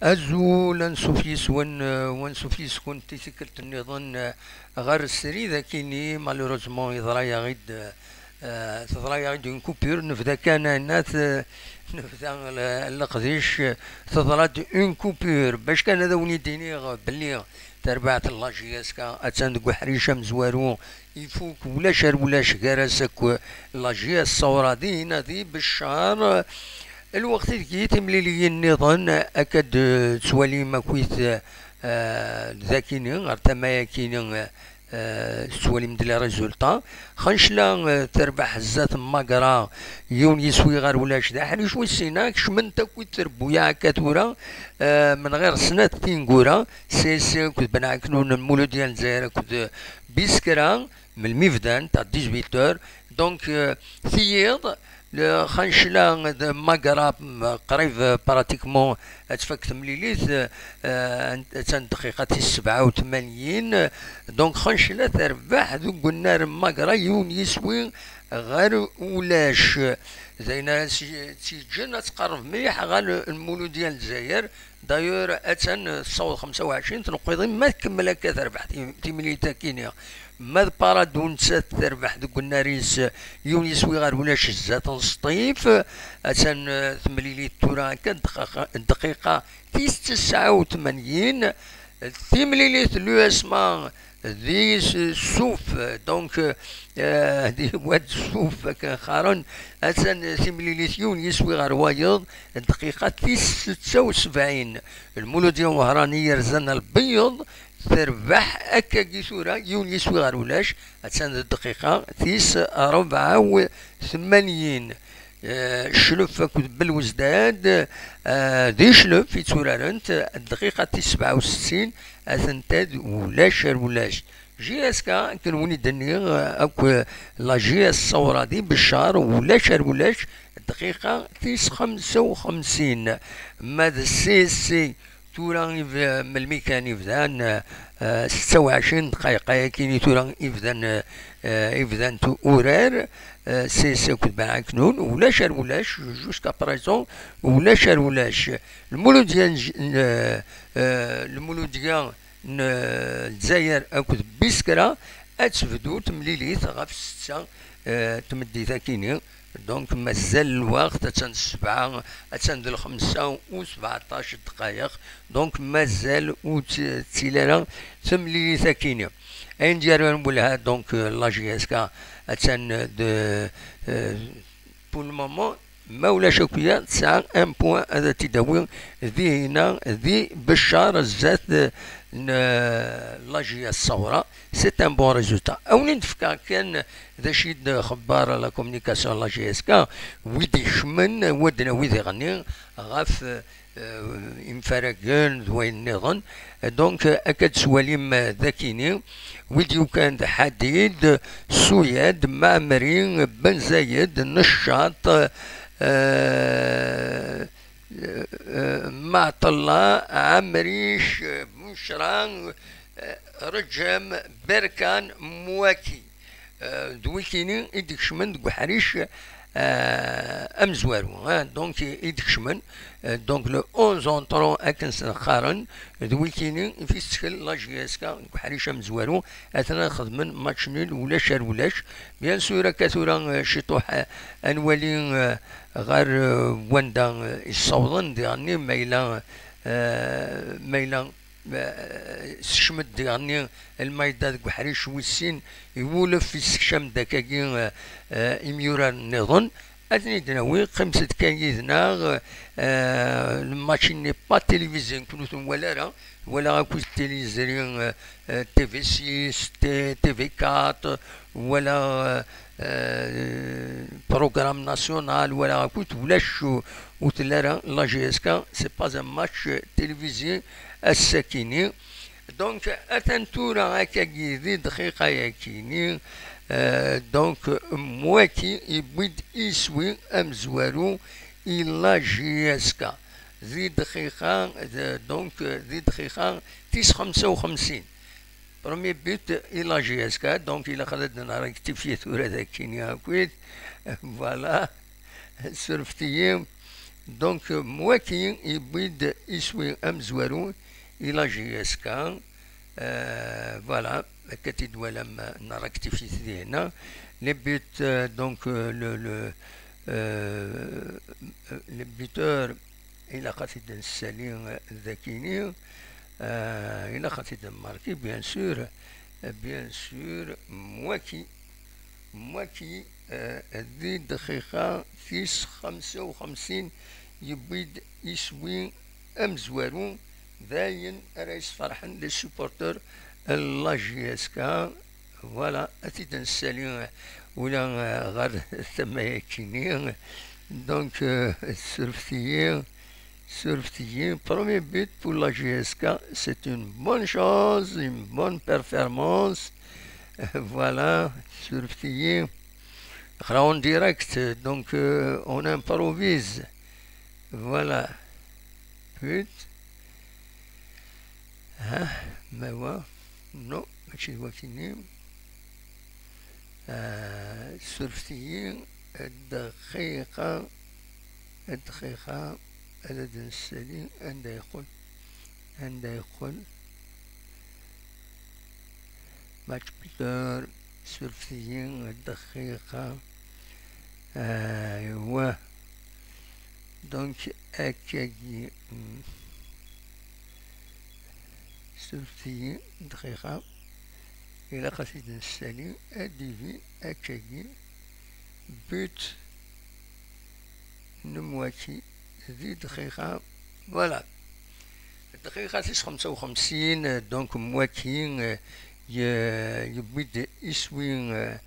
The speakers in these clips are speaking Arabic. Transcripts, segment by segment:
أزول سوفيس وان سوفيس كنت تسكلت النظام غير السري ذاكيني مالوروزمون يضرايا غيد تضرايا غيد اون كوبير نفدا كان الناس نفدا القديش تضرات اون كوبير باش كان هذا ونيديني بلي تربعت الله جياسكا اتساند حريشه مزوارو يفوك ولا شار ولا شكارسك لاجياس الصورة دي هنا دي بالشهر الوقت اللي تمليلي النظام اكد تسوالي ما كويت ذاكيني غير تمايا كيني سوالي مدلي ريزولتا خنشلا تربح الزات ماقرا يون يسوي غير ولا شدا حريش ويسيناك شمن تكويت تربويا كاتورا من غير سنة تينغورا سي كنت بنعكنون المولو ديال الجزائر كنت بيسكرا من الميفدان تاع 18 دونك ثيض خنشلا ماقرا قريب براتيكمون تفك تمليليت تان دقيقة 87 دونك خنشلا تربح ذوك قلنا ماقرا يون يسوي غير ولاش زينا تيجينا تقرب مليح غير المولو ديال الجزائر دايور اتان الصوت 25 تنقيضين ما تكمل هكا تربح تيمليتا كينيا ماذ بارادون تربح دوك الناريس يوم يسوي غير ولاش الزات نسطيف اتان ثمليلي تورا هكا الدقيقة 89 ثمليلي لو اسما ذي سوف دونك دي واد سوف كان خارن اتان ثمليليتيون يسوي غير وايض الدقيقة 76 المولو ديال وهراني يرزن البيض تربح أكا كيسورا يون يسوي غير ولاش اتسان الدقيقة 84 شلف كتب بالوزداد ذي شلف في تورارنت الدقيقة 67 أثنتاد ولاش جياسكا كان وني دني أكو لا جياس الصورة دي بالشهر ولاش الدقيقة 55 ماذا سي تورا من الميكاني فدان 26 دقيقة كيني تورا يفدان أورار سي كنت معاكنون ولاش جوسكا بريزون ولاش المولو ديال الجزائر أكد بيسكرا أتفدو تمليليت غاف 6 تمديتا كيني دونك مازال الوقت اتان 7 اتان 5 و17 دقائق دونك مازال تيلالا تملي ثاكينيا اين ديالو نقولها دونك لا جي اس كا اتان بور المومون ما ولاش هكايا 9 ان بوان هذا تيداوي ذي هنا ذي بشار الزات لا جي الصورة سي ان بون ريزولتا اوني نتفكر كان ذا شيد خبار لا كومونيكاسيون لا جي اس كا ويدي شمن ودنا ويدي غني غاف انفراكن ذوين النظام دونك اكاد سواليم ذاكيني ويديو كان حديد سوياد معمرين بن زايد نشاط معطلة عمريش مشران رجم بركان مواكي دويكيني يديك شمن دو حريش امزوارو دونك يديك شمن دونك لو 11 اونطرون اكنسن خارن دويكيني في سكل لا جي اس كا حريش امزوارو اثنا خدمن ماتش نول ولاش بيان سور كثورا شطوح انوالي غير وندا الصوضن ديالني ميلا سشمت ديالني المايدة حريش ويسين يولف في السكشم داكاكي اميورا النظام اثني دناوي 5 كايدنا الماتش ني با تيليفزيون كنتم ولا غاكو تيليزريون تي في 6 تي في 4 ولا بروغرام ناسيونال ولا غاكوت ولاش وتلارا لا جي اس كا سي با ان ماتش تيليفزيون الساكيني دونك اتنتورا هكاكي ذي دقيقة ياكيني. دونك مواكي يبيد يسوي امزوارو إلا جياسكا ذي دقيقة. دونك ذي دقيقة 55. برومي بيت إلا جياسكا. دونك إلا خدنا ركتيفي ثورة ذاكيني هاكويت فوالا سرفتيين. دونك مواكي يبيد يسوي امزوارو إلى جياسكا. فوالا كتد ولم نركتيفي هنا لي بيت. دونك لو بيتور إلى قصيدة السليم ذاكيني. إلى قصيدة ماركي بيان سور. بيان سور مواكي ذي دقيقة 55 يبيد يسوي أمزوارو داين رايس فرحان لي سوبورتور لا جياسكا. فوالا أتيت نسالي ولا غير ثما ياكيني. دونك سورفتيين برومي بيت pour la GSK. C'est une bonne chose, une bonne performance. Voilà, سورفتيين en direct, donc on improvise. Voilà. But ما هو نو ماشي هو كيني. سورفتيين الدقيقة عدد السليم عند يقول ماتش بلور. سورفتيين الدقيقة هو دونك أكاكي سورفتيين دقيقة إلى قصيدة السليم أديفي أكاكي بوت نمواتي ذي دقيقة. فوالا الدقيقة 55. دونك مواكي يبيد يسوي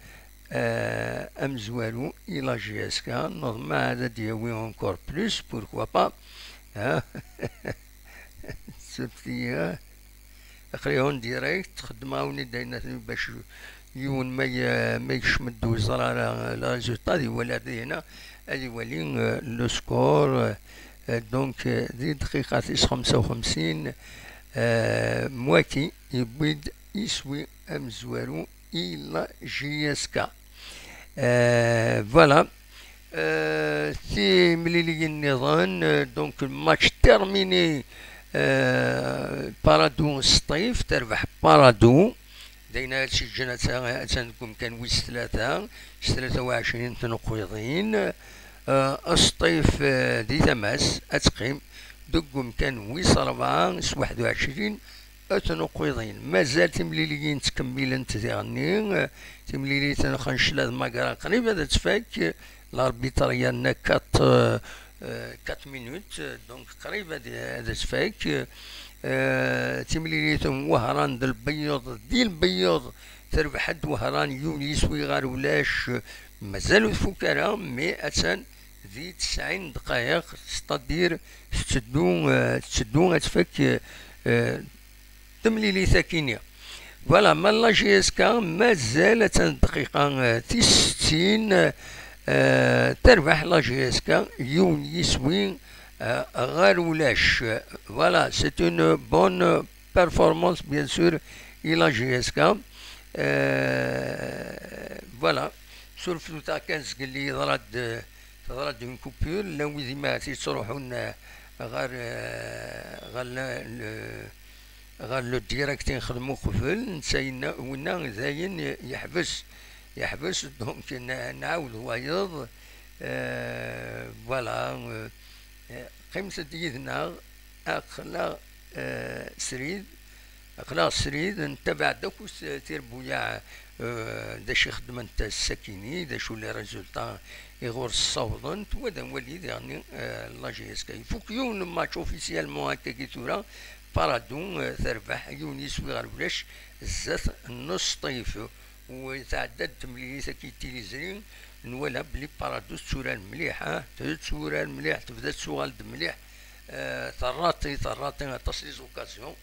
أمزوالو إلى جياسكا. نظم هذا دياوي أونكور بلوس بوركوا با. سورتي خليهون ديريكت خدماوني داينا باش يون ما يشمد وزر على لا ريزولتا دي ولا هنا هادي ولي لو سكور. دونك ذي دقيقة 55 مواكي يبيد يسوي أمزوالو إلى جياسكا. فوالا سي ملي النظام. دونك الماتش تيرميني. بارادو سطيف تربح بارادو. داينا هادشي الجنة تنكون كان ويس 23 تنقيضين. السطيف دي تماس أتقيم دقم كان ويس 4 21 تنقيضين. مازال تمليليين تكملن تغني تمليلي تنخنشلاد ماكرا قريب هذا تفاك لاربيتريان 4 مينوت. دونك قريب هذا تفاك. تمليليتهم وهران د البيض ديال البيض تربح حد وهران يونيس ويغار ولاش مازالو فكرة مي أتان ذي 90 دقائق ستادير تشدو تفك تمليلي ثاكينية. فوالا مال لا جي اس كا مازال الدقيقة 60 تربح لا جي اس كا يونيس وين غير ولاش. فوالا سي اون بون بيرفورمانس بيان سور إلى جي اس كا. فوالا سورفتو تاع كانز قال لي ضرات اون كوبور لو ذي ما تروحون غير لو ديريكت نخدمو قبل نسينا ونا زاين يحبس دونك نعاود وايض. فوالا قيمة ديدنا أخلاق سريد نتبع دوكوس تيربويا داش خدمة السكيني داش ولا ريزولتا يغور الصوضن ودا وليد يعني لا جي اس كي فوك يون ماتش اوفيسيالمون هكا كي تورا بارادون تربح يونيس وغير ولاش زات نص طيف وتعدد تمليليتا كي تيليزرين نولا بلي بارادو تسوران مليحة تسوران مليح تبدا تسوغالد مليح ثراطي تصلي زوكازيون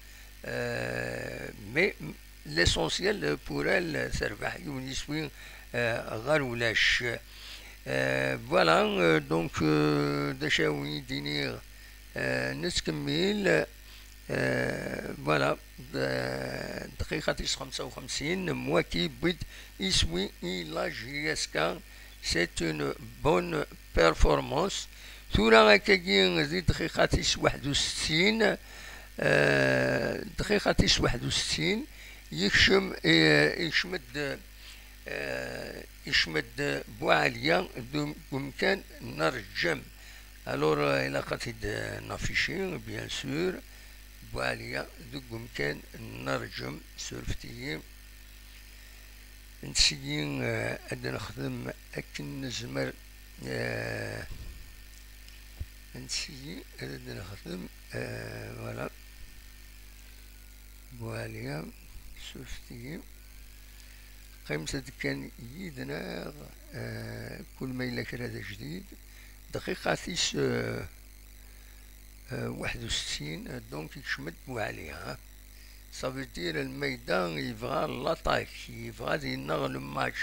مي ليسونسيال بور ال تربح يون يسوي غير ولاش. فوالا دونك داشاوي دينير نتكمل. فوالا دقيقة 55 مواكي بيد يسوي إلا جياسكا سيت اون بون بيرفورمانس. ثورة هكاكي زيد دقيقة 61 دقيقة 61 يشمد بوعاليا ممكن نرجم. الور إلا قتيد نافيشي بيان سور بوعاليا ممكن نرجم سورفتي نسيين أدنا نخدم أكن نزمر نسيين أدنا نخدم فوالا بواليا سورفتي قيمة كان يدنا كل ما إلا كان هذا جديد دقيقة 61 دونك يشمد بواليا. صافي دير الميدان يبغى لاطاك يبغى ينغل الماتش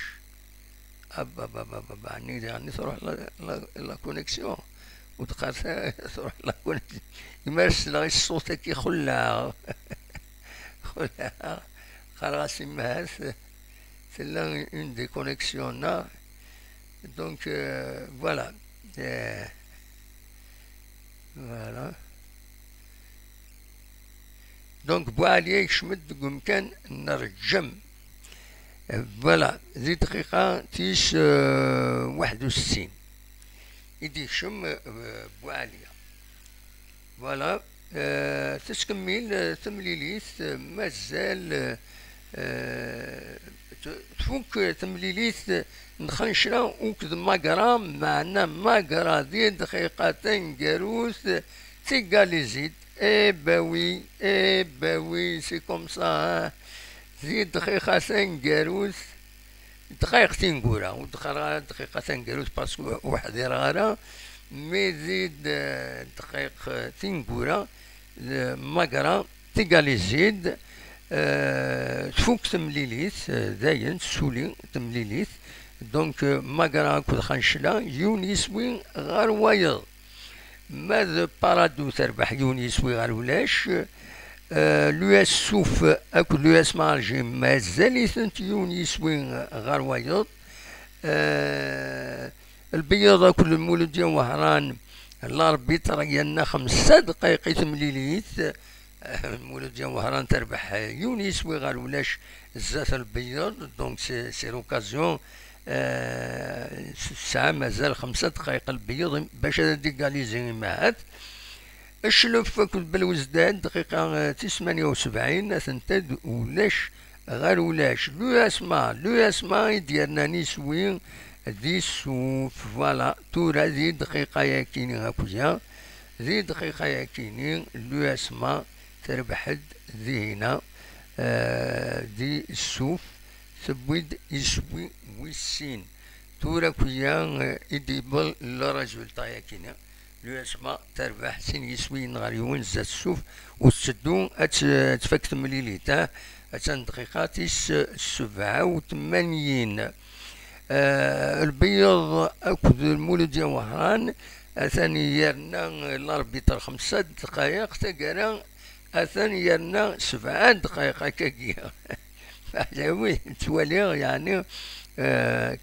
يعني تروح لا كونيكسيون وتقار تروح لا كونيكسيون يمارس لا الصوت كي خلع خلاص يمهاس تلا اون دي كونيكسيون دونك فوالا فوالا دونك بواليا يشمد ممكن نرجم. فوالا زيد دقيقة 61 يدي يشم بواليا. فوالا تتكمل تمليليت مازال تفوك تمليليت نخنشرا وكد ماقرا معنا ماقرا ديال دقيقتين كاروس تيقالي زيد باوي سي كوم سا. زيد دقيقتين كاروس دقيقتين كورا دقيقتين كاروس باسكو واحد راه مي زيد دقيقتين كورا ماقرا تيقالي زيد تفوك تمليليت داين تسولي تمليليت دونك ماقرا كود خنشلا يون يسوي غير وايض ماذا بارادو تربح يون يسوي غير ولاش. لو اس سوف اكو لو اس مارجي مازال يثنت يون يسوي غير وايض. البيضة كل المولد ديال وهران الاربيتر يانا 5 دقائق تمليليت المولد ديال وهران تربح يون يسوي غير ولاش زات البيض دونك سي لوكازيون الساعة مازال 5 دقائق البيض باش هذا ديكاليزي معات. الشلف كنت بالوزداد دقيقة 78 ثنتاد ولاش غير ولاش لو اسما ديالنا نسوي ذي السوف. فوالا تورا ذي دقيقة ياكيني هاكويا ذي دقيقة ياكيني لو اسما تربحد ذي هنا ذي السوف ثبويد يسوي ويسين تورا كويا يديبل لرجل طاياكينا لو اسما تربح سين يسوي نغاريون زات السوف وتسدو تفك تمليليتا اتان دقيقات 87. البيض اكد المولد ديال وهران اثاني يرنا الاربيتر 5 دقائق تقرا اثاني يرنا 7 دقائق هكاكيا وي توالي يعني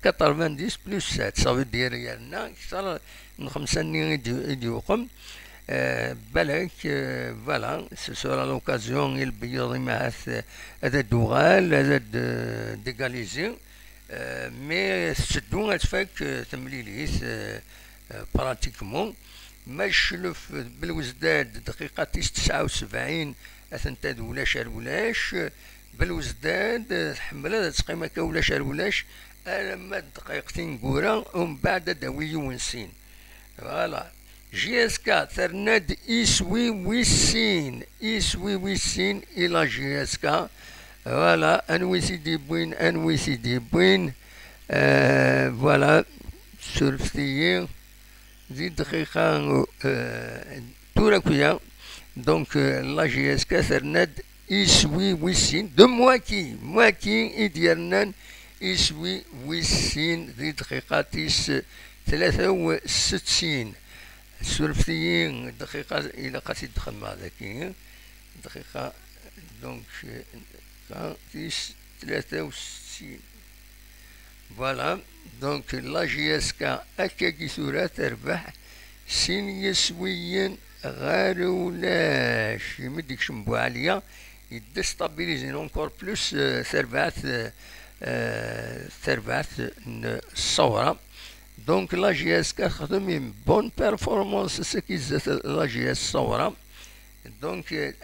90 بلس 7 صافي دير يالنا اكثر من 5 يديوقم بالك. فوالا سي سورا لوكازيون البيض مع هذا دوغال هذا ديغاليزي مي تشدو غتفاك تمليليت براتيكمون ماشلف بالوزداد دقيقة 79 اثنتاد ولاش بالوزداد حمل تقيمة ولاش لما دقيقتين كورا ومن بعد داوي ونسين. فوالا جي اس كا ترناد يسوي ويسين الى جي اس كا. فوالا انوي سيدي بوين فوالا سورفتيين زيد دقيقة تورا كويا دونك لا جي اس كا ترناد يسوي ويسين دو مواكي إديرنا يسوي ويسين ذي دقيقاتيس 63 سولفتيين دقيقة إلى قتل دخل مع ذاكي دقيقة دونك تيس 63 فوالا دونك لا جي اس كا هكا كي ثورة تربح سين يسويين غير ولاش يمدك شمبو عليا يدستابيليزي اونكور بلوس ثربعت الصورة دونك لا جي اس كا خدم بون بيرفورمانس سكي زات لا جي اس الصورة دونك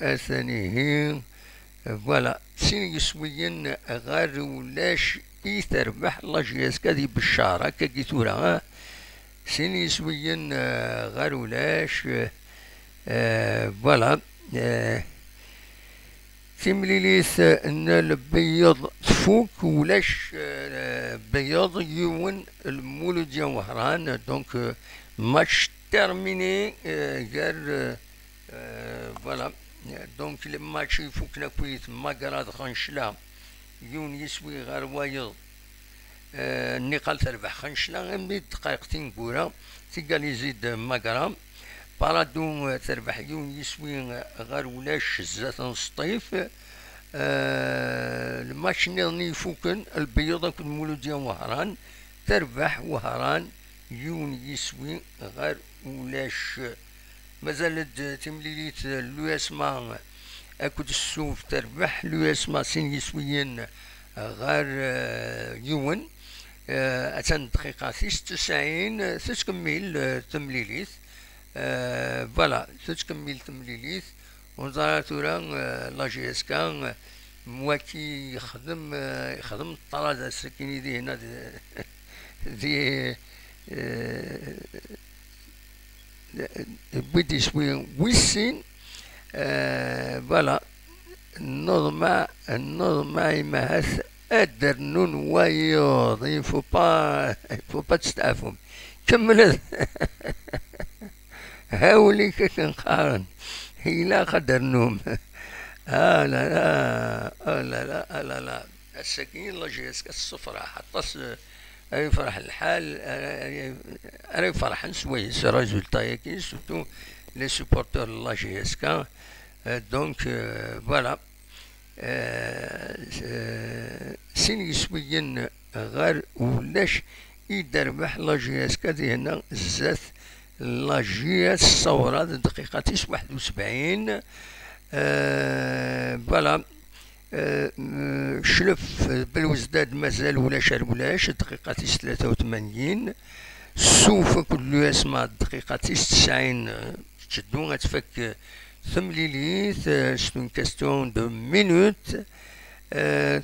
اثانيه فوالا سين يسويين غير ولاش تربح لا جي اس كا دي بالشهر هكا كي ثورة سين يسويين غير ولاش فوالا تمليليث ان البيض تفوك ولاش بيض يون المولود ديال وهران دونك ماتش تيرميني غير فوالا دونك الماتش يفوكنا كويت ماكراد خنشلا يون يسوي غير وايض النقال تربح خنشلا غير دقيقتين كورا تيقال يزيد ماكرام بارادو تربح يون يسوي غير ولاش زات نسطيف الماتش نظني يفوكن البيضة كل مولود ديال وهران تربح وهران يون يسوي غير ولاش مازال تمليليت لو اسما اكد السوف تربح لو اسما سين يسويين غير يون اتان دقيقة 96 تتكمل تمليليت فوالا تتكمل تمليليت ونظرا تورا لا جي اس كان مواكي يخدم الطراد السكيني دي هنا دي بدي شوي ويسين فوالا النظمة يمهث أدر نون ويوض يفو با تستعفهم كمل هاولي كنقارن إلا قدر نوم لا لا السكين لا جيسك الصفرة حتى يفرح الحال أنا يفرح نسويس ريزولتا ياكي سورتو لي سوبورتور لا جي اس كا دونك فوالا سين يسويين غير ولاش يدربح لا جي اس كا دي هنا زات لا جي اس الصورة دقيقة 71 فوالا شلف بالوزداد مازال ولاش دقيقة 83 سوف كل اسماء دقيقة 90 تشدو غتفك ثمليليث سون كاستيون دو مينوت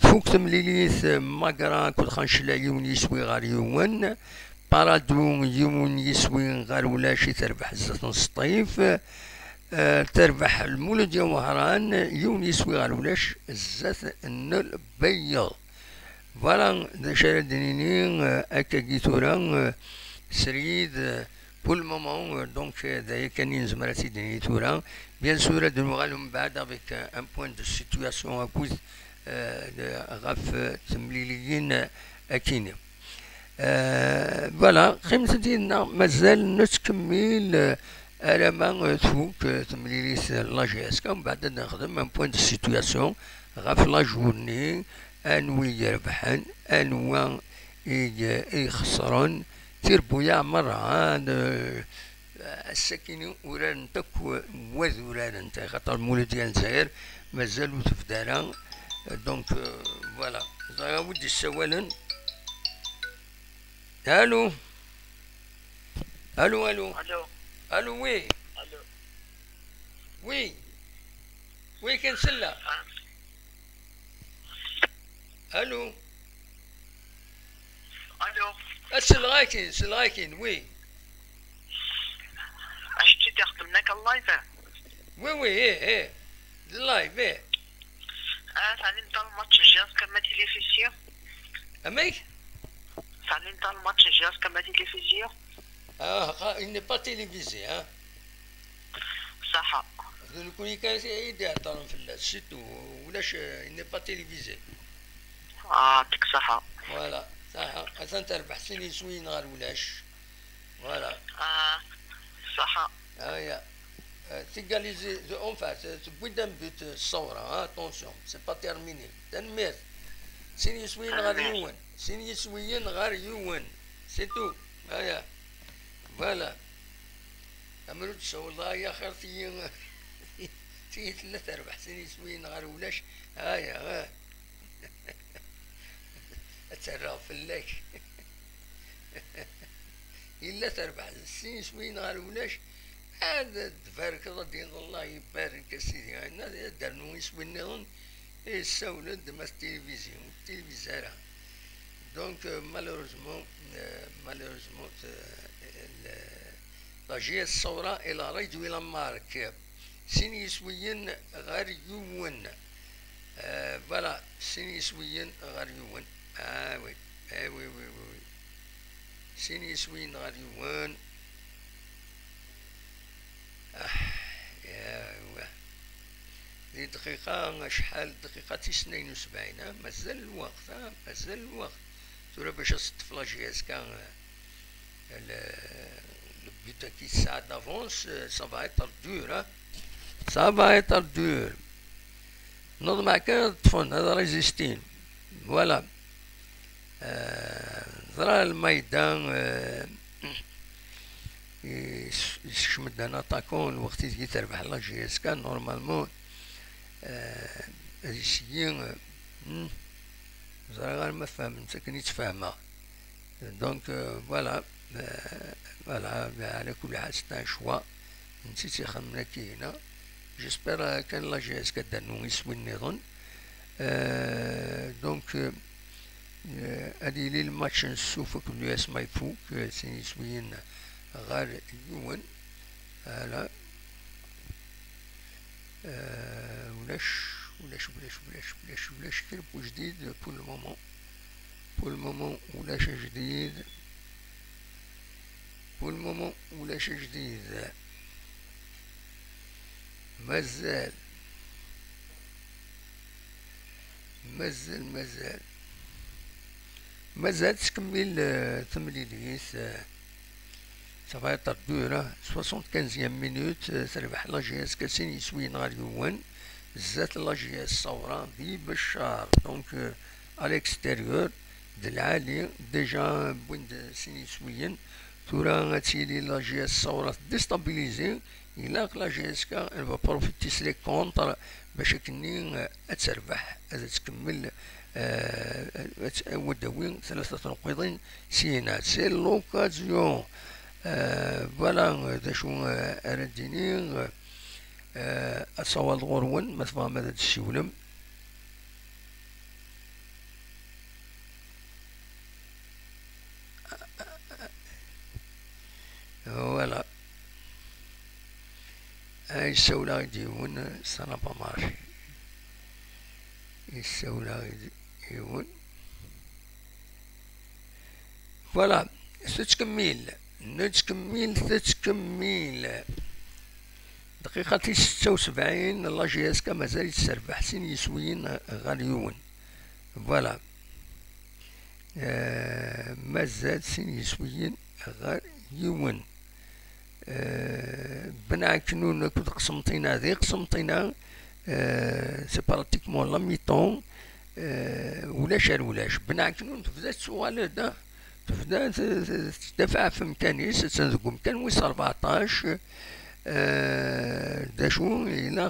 تفوق ثمليليث ماكرا كل خنشلا يون يسوي غير يون بارادو يون يسوي غير ولاش تربح زات نسطيف تربح المولود ديال وهران يون يسوي غير ولاش زات البيض فوالا دا شارع دنيني هكا كيتورا سريد بول مومون دونك دايا كان ينزم دنيني تورا بيان سور نغالو من بعد افيك ان بوان دو سيتواسيون اكوز غاف تمليليين اكيني فوالا قيمة ديالنا مازال نتكمل على ما تفوق تمليليت لا جي اس كا من بعد نخدم ان بوان دو سيتواسيون غاف لا جورني انوي يربحن انوا يخسرون تيربويا مرة الساكن وران تكو وذوران انت خاطر المولد ديال الجزائر مازالو تفدالا دونك فوالا ودي السوالن الو الو الو الو الو وي الو وي كنسلا الو الو سلغاكين وي عشتي تخدمناك اللايف وي ايه اللايف ايه تعلمت الماتش الجاز كما تلفزيون امي تعلمت الماتش الجاز كما تلفزيون il n'est pas télévisé hein صح كون كان يهضرون في الناس سيتو ولاش ني با تيليفيزي. يعطيك صحة. فوالا صح اصلا تربح سيني سوين غير ولاش. فوالا صحة. هيا تيغاليزي اون فاس تبويدا بيت الصورة. اتونسيون سي با تيرميني تنمير سيني سوين غير يون سيني سوين غير يون سيتو. هيا فوالا عملو تشاو والله يا خير تي ثلاثة أربع سنين سوين غير ولاش. هايا ها تسرع في اللاش إلا تربح سنين سوين غير ولاش. هذا تبارك الله دين الله يبارك سيدي. هنا دارنو يسوين نظن يساولو دما التلفزيون دونك مالوروزمون لا جي الصورة إلى ريد وإلى مارك سيني سويين غير يون. فوالا سيني سويين غير يون. وي وي وي وي سيني سويين غير يون. يا دي دقيقة شحال دقيقة 72 مازال الوقت. مازال الوقت ترى باش تصطف لا جي اس كان le but qui ça d'avance ça va être dur. Ça va être dur. نوض مع كان طفن هذا ريزيستين. فوالا ضرا الميدان يشمد انا طاكون وقت اللي تربح لا جي اس كان نورمالمون هادشي زرا غير ما فهم انت كان يتفاهمها. دونك فوالا فوالا على كل حال ستا شوا نسيت تيخممنا كي هنا. جيسبر كان لا جي اس كدارنو يسوي النظام. دونك هادي لي الماتش نشوفو كل اس ما يفوق سيني سويين غير يون. هلا ولاش كربو جديد بول المومون ولاش جديد ولاش جديد. مازال تكمل تمليليس. صافا تردورة 75 مينوت تربح لا جي اس كاسين يسوين غير يوان. زات لا جي اس صورة ذي بشار دونك الاكستيريور د العالي ديجا بوين سين يسوين. تورا تيلي لا جي اس صورة ديستابيليزي إلا لا جي اس كا elle va profiter سلي كونتر باش كني تربح تكمل وداوين 3 نقيضين سينات سي لوكازيون. فوالا دا شو ارديني اتصوال غورون ما تفهم هذا الشولم. فوالا يساولا يديون سانا با مارشي يساولا يديون. فوالا تتكمل دقيقة 76 لا جي اس كا مازال يتسربح سين يسوين غير يون. فوالا مازال سين يسوين غير يون. بنا كنون كنت قسمطينا ذي قسمطينا سي براتيكمون لا ميطون ولاش بنا كنون تبدا سؤال دا تبدا تدافع في مكانيس تنذكو مكان ويس 14 دا شو إلا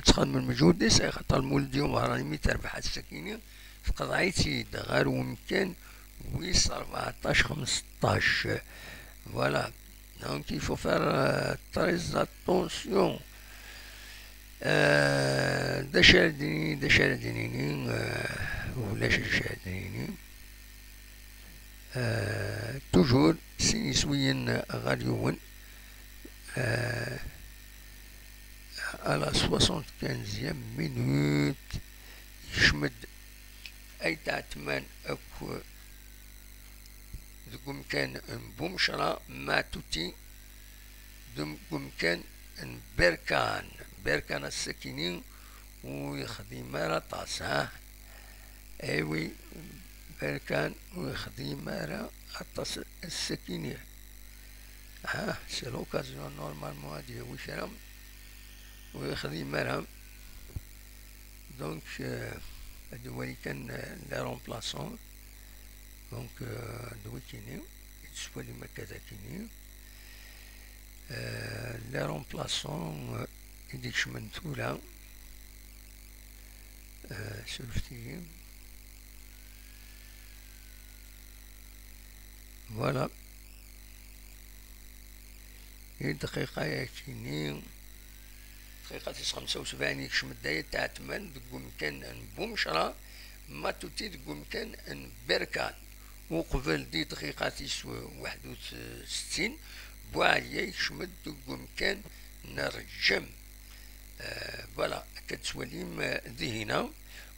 تخدم المجهود دي سيخطر المولد يوم راني مي تربح السكينة تقضعيتي غير ومكان ويس 14 15. فوالا دونك يفو فار تريز اتونسيون. دا شاردينيني ولاش شاردينيني. توجور سيني سويين غير يون. على 75 مينوت يشمد أي تعتمان أكو ذو مكان بومشرا ماتوتي ذو مكان بركان بركان السكينين ويخدم مرة طاس ايوي بركان ويخدم مرة طاس السكينين سي لوكازيون نورمالمون هادي وشرم ويخدم مرة دونك هادو كان لي رومبلاسون دونك دوي كيني يتسوالي مكادا كيني لي رومبلاسون يديك شمنتولا سولفتي فوالا هي دقيقة ياكيني دقيقة 75 يكشم الداية تاع تمن دقو مكان بومشرا ما توتي دقو مكان بركان وقبل دي دقيقة 61 بوعليا يكشمد دقو مكان نرجم فوالا كتسوليم ذهنا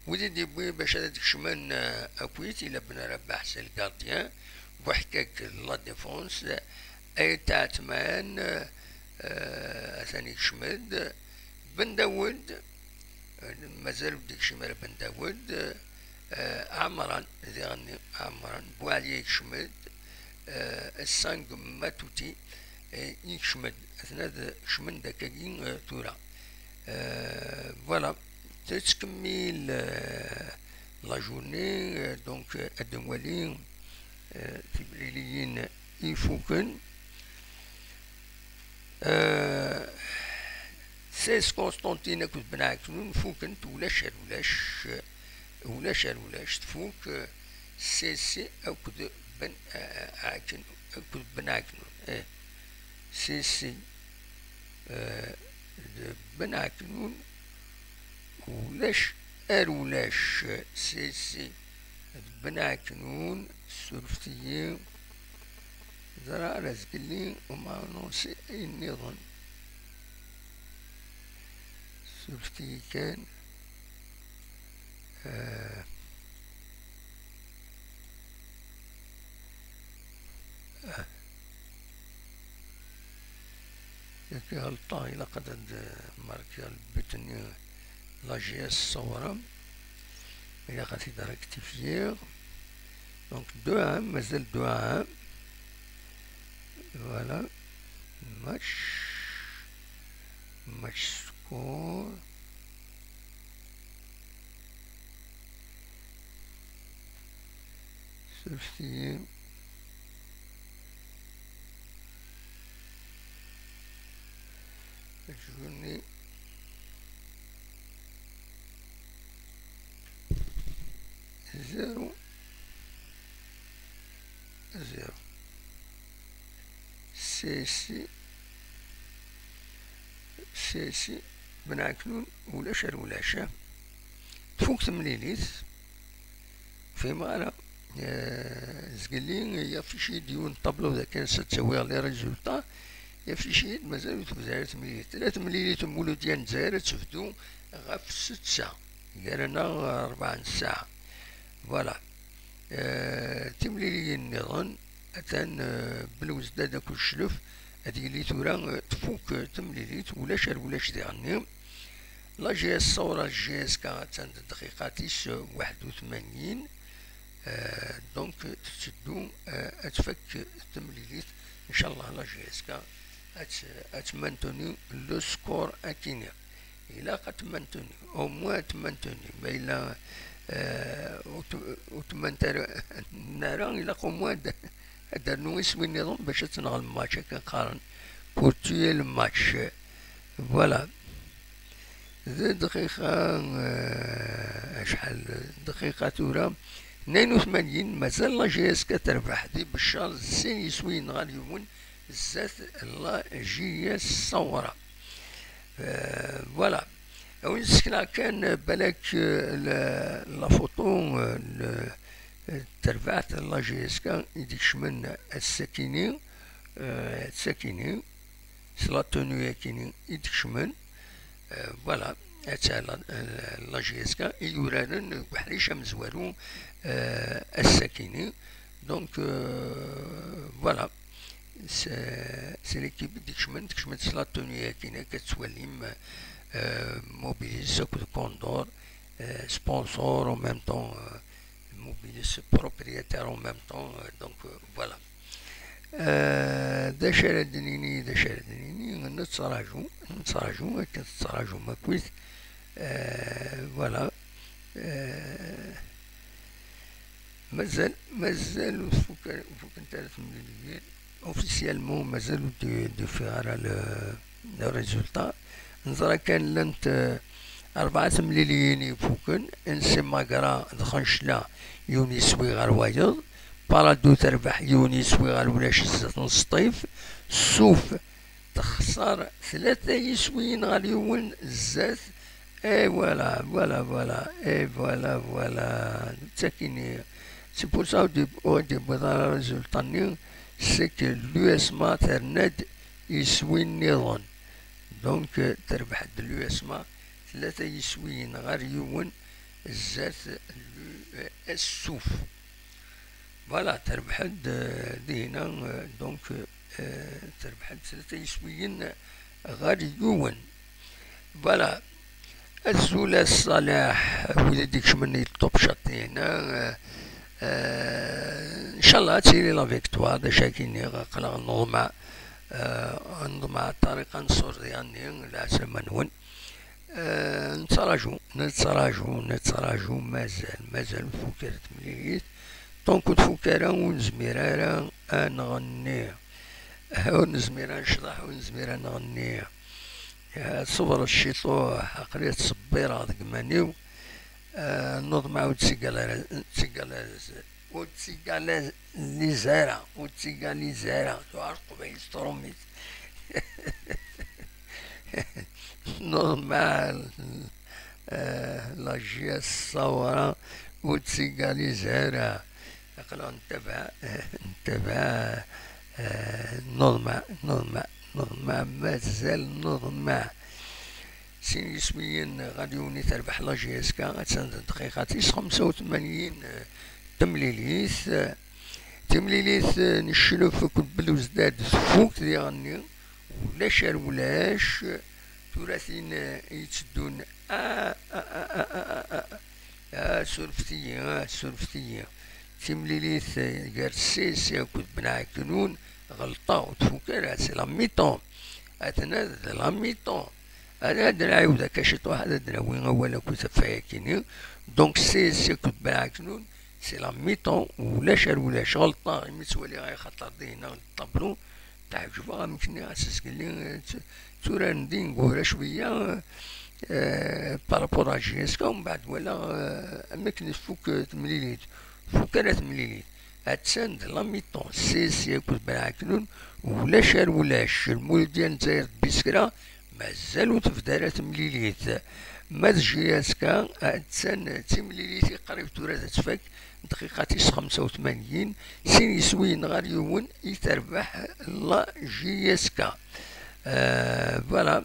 ودي دي بوي باش هذاك الشمان اكويت الى بن رباح سي الكارديان بوحكاك لا ديفونس اي تاع تمان ثاني شمد بن داود مازال بديك شمال بن داود عمران ذي غني عمران بوالي يشمد السانق ماتوتي يشمد اثناء شمن دكاكين تورا فوالا تتكمل لا جورني دونك الدوالين تبريليين يفوكن سيس قسطنطينة كنت بنعكنون فوكن ولاش تفوك سيسي أو كد بن عاكن أو كد بنعكنون سيسي بنعكنون ولاش سيسي بنعكنون سلفتيين زرع رزقلين وما نوصي أي نظن سلفتي كان ياكي غلطة إلا قد ماركي البتني لا جي اس صورة إلا قد يدار اكتيفيير دونك 2 عام مازال 2 عام فوالا ماتش سكور سلفتي الجوني زيرو سيسي بنعكنون ولاشا تفوق تمليليت فيما أنا زقلين يافيشي ديون طبلو إذا كان ستسوي لي ريزولتا يافيشي مازالو تبزارة تمليليت 3 مليليت مولو ديال الجزائر تفدو غف 6 ساعة قالنا 4 ساعة فوالا تمليلي النظام أتان بالوزداد داك الشلف هادي اللي تورا تفوك تمليليت ولاش ديالني لا جي اس صورة جي اس كانت عند دقيقاتيش 81 دونك تشدو اتفك تمليليت ان شاء الله لا جي اس كا اتمنتوني لو سكور اكينيا الى قد تمنتوني او موا تمنتوني ما الى وتمنتر نارا الى قوموا دارنو اسمي النظام باش تنغل الماتش كنقارن بور توي الماتش فوالا دقيقة شحال دقيقة تورا 82 مازال لا جي اس كتربح دي بالشهر سين يسوين غاليون زات لا جي اس صورة فوالا وين سكنا كان بالك لا فوتو تربعت لا جي اس كان يديكش من الساكنين سلا تونو ياكيني يديكش من فوالا هتا لا جي اس كا يورانن وحريش مزوالو الساكنين دونك فوالا سي ليكيب ديكشمن سلا تونو ياكيني كتسواليم Mobilis كود كوندور sponsor en même temps Mobilis propriétaire en même temps donc voilà دا شاردنيني نتراجعو كنتراجعو ماكويت فوالا مازال فوق 3 مليون اوفيسيالمون مازالو دو فيغ على لو ريزولتا نظرا كان لنت 4 مليون يفوكن انسي ماكرا دخنشلا يوني سوي غير وايض بارادو تربح يوني سوي غير ولاش نصطيف سوف تخسر 3 يسويين غير يون الزات اي فوالا تاكيني سي بور سا ودي بضا ريزولطاني سي كو لو اس ما ترند يسوي النظام دونك تربح لو اس ما 3 يسويين غير يون الزات السوف فوالا تربح دينا دونك تربح 3 يسويين غير يون فوالا الزولة الصلاح ولديك شمني الطوب شاطينا ان شاء الله تسيري لا فيكتوار دا شاكيني قلق نضمع الطريقة نصور ديالني لا سمنون نتراجعو مازال فكرة مليت دونك تفكرة ونزميرا نغني ونزميرا نشطح ونزميرا نغني صبر الشيطوح قريت صبيرة ذاك مانيو نضمع وتسيقال لي زارع تعرف قبيل ستروميت نضمع لاجيا الصورة وتسيقال لي زارع اقلا انتبه نضمع مازال نضمع سين يسويين غادي يوني تربح لا جي اس كا غاتسند دقيقة 85 تمليليث نشلو في كل بلوز داد فوق ديالني ولاش ثلاثين يتسدون سورفتية تمليليث كارسيس ياكل بناع كنون غلطة وتفكر سي لا ميطون أتنا لا ميطون أنا نعاود كاشط واحد وين ولا كنت فايكيني دونك سي كنت بالعكنون سي لا ميطون ولاش غلطة متولي غير خاطر دينا الطابلو تاع جوا يمكن اساس قال تورا ندي نقولها شوية بارابور جيسكا ومن بعد ولا أماكن فوق 8 فوق 3 مليليت هتسند لا ميطون سي ياكل بالعكنون ولاش المول ديال نزاير بيسكرا مازالو تفدارات مليليت ماذ جياسكا هتسن تمليليت قريب تورا تتفك دقيقة 85 سين يسوين غير يوم يتربح لا جياسكا فوالا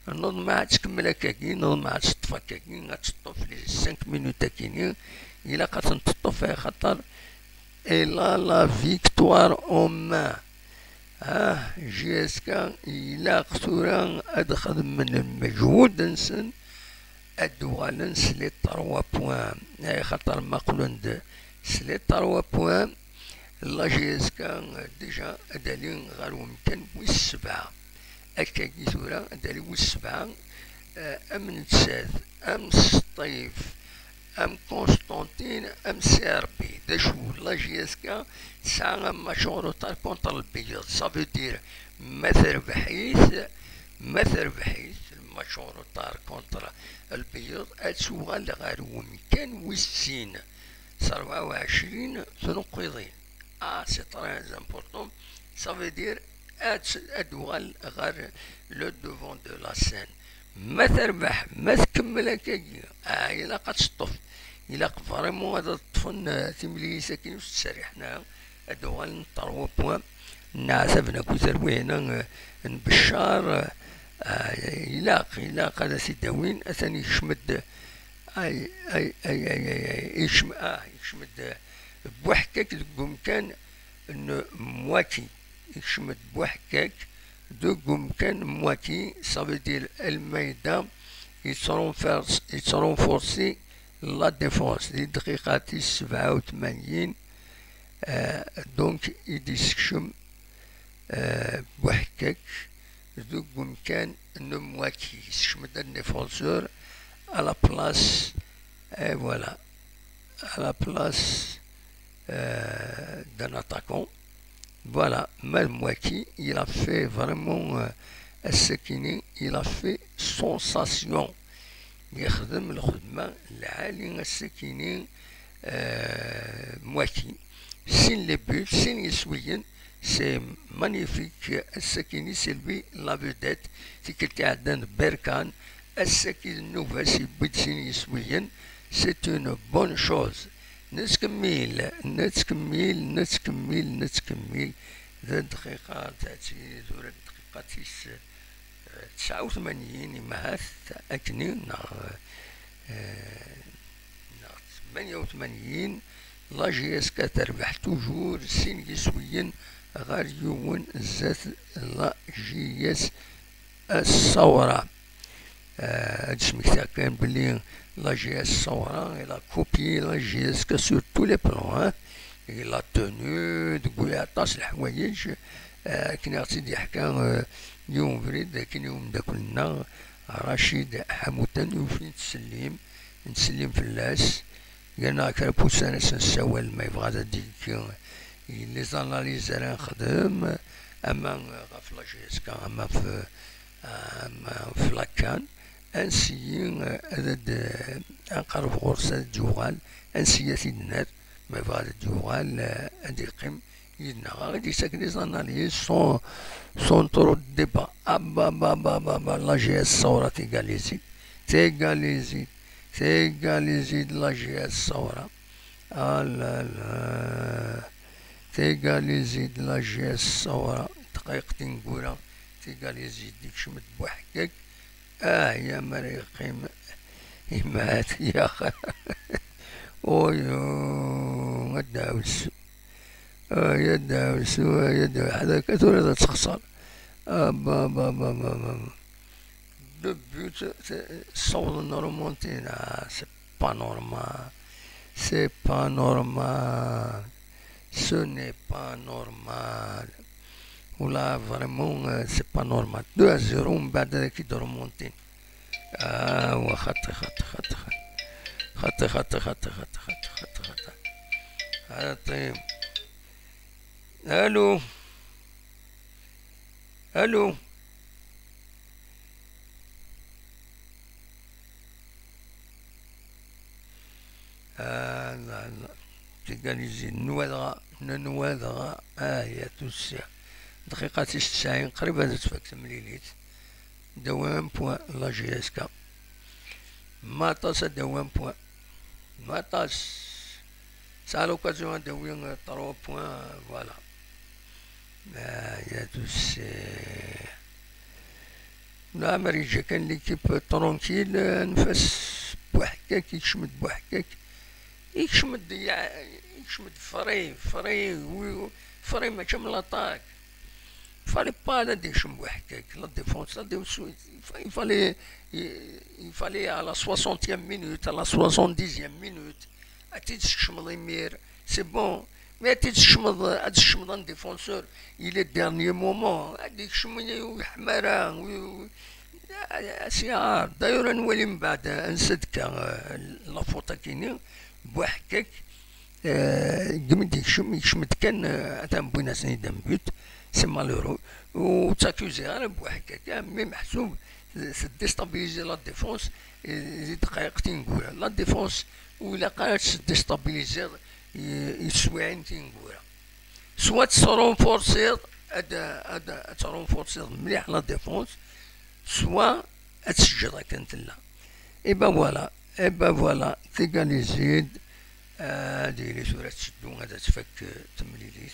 نوض ما تكمل هكاكي نوض ما تطفى هكاكي غتطف لي 5 مينوت هكاكي إلا قد تطف خاطر إلا لا فيكتوار أون مان جي اس كا إلا قصورا أدخل من المجهود نسن أدوغال نسلي 3 بوان خاطر ما قلون سلي 3 بوان لا جي اس كا ديجا أدالي غير ممكن والسبعة أكاكي ثورا أدالي والسبعة أم نتساد أم سطيف أم كونستانتين أم سيربي دا شو لا جي اس كا تسعى ماشورطار كونتر البيض صافي دير ما تربحيث الماشورطار كونتر البيض أتسوغال غير ومكان والسين 27 تنقيضين سي تري امبورطون صافي دير أدوغال غير لو دوفون دو لا سين ما تربح ما تكمل هكاكي إلا قد تطف إلا فريمون هذا الطفن تملي ساكن وتسرحنا أدوغال 3 بوان نعسفنا كوتروينا نبشار إلاق هذا سيداوين أثاني يشمد يشمد بوحكاك بمكان مواتي يشمد بوحكاك دو بمكان مواتي صافي دير المايدة يترونفورسي لا ديفونس دي دقيقة 87. دونك يدي سكشم بوحكاك دوك بمكان نمواكي سكشم دا ديفونسور على بلاس فوالا على بلاس d'un attaquant. Voilà, Malmouaki, il a fait vraiment السكيني il a fait sensation. يخدم الخدمة العالية السكيني مواكي سين لي بوت سين يسويين سي مانيفيك. السكيني سي لوي لا فيديت تيكلتي عندنا بيركان السكين النوفا سي بوت سين يسويين سي اون بون شوز. نتكمل ذا دقيقة تأتي ذو دقيقة 89 مهاث أكني نا 88. لا جي اس كتربح توجور سين يسويين غير يون ذات لا جي اس الصورة. هاد سميتها كان بلي لا جي اس الصورة إلا كوبي لا جي اس كا سور تو لي بلون. إلا تونو تقول عطاس الحوايج كنا غتسيدي حكا يوم فريد كاين يوم داكلنا رشيد حموتان وفين نتسلم فلاس قالنا كربوس انا سنساول ما يبغى ديك لي زاناليز راه نخدم اما في لاجيسكا اما في لاكان انسي هذا نقرب غرسة جوغال انسي سيدنا ما يبغى جوغال ادي قيم يدنا غادي ساك لي زاناليز سون طرو ديبا لا جي اس الصورة تيغاليزي لا جي اس الصورة لا تيغاليزي لا جي اس الصورة دقيقتين نقولها تيغاليزي ديك شمت بوحكاك يا مريقيم مات يا خا اويو الداوس يا داوس يا داوس هذاك تولي تخسر le but sont remontés là, c'est pas normal, ce n'est pas normal, ou là vraiment c'est pas normal. 2-0 بعد ذاك يدير remontés. هذا طيب. الو لا تيغاليزي نوادغا يا توسع دقيقة 90 قريبا تفك تمليليت دوام بوان لا جي اس كا ماطاس دوام بوان ماطاس سا لوكازيون دوين 3 بوان فوالا يا توسع. لا مريجا كان ليكيب ترونكيل نفس بوحكاك يشمد بوحكاك يشمد فري ماشي من لاطاك فالي با لا ديشم بوحكاك لا ديفونس لا ديفونس يفالي على 60 مينوت على 70 مينوت تشمد يمير سي بون ما تشمد ان ديفونسور الى ديرني مومون هاديك شمي حمارة سيار داير نولي من بعد نسدك لافوطا كيني بوحكاك قمت يشمت كان تنبوينا سنيدا بيوت سي مالورو وتاكوزي غير بوحكاك مي محسوب ديستابيليزي لا ديفونس زيد دقيقتين نقولها لا ديفونس ولا قالت ديستابيليزي يسوعين تنقولها سوا ترونفورسير هذا ترونفورسير مليح لا ديفونس سوا تسجل كانت لا ايبا فوالا تيغاليزيد هادي لي صورة تشدو غادا تفك تمليليت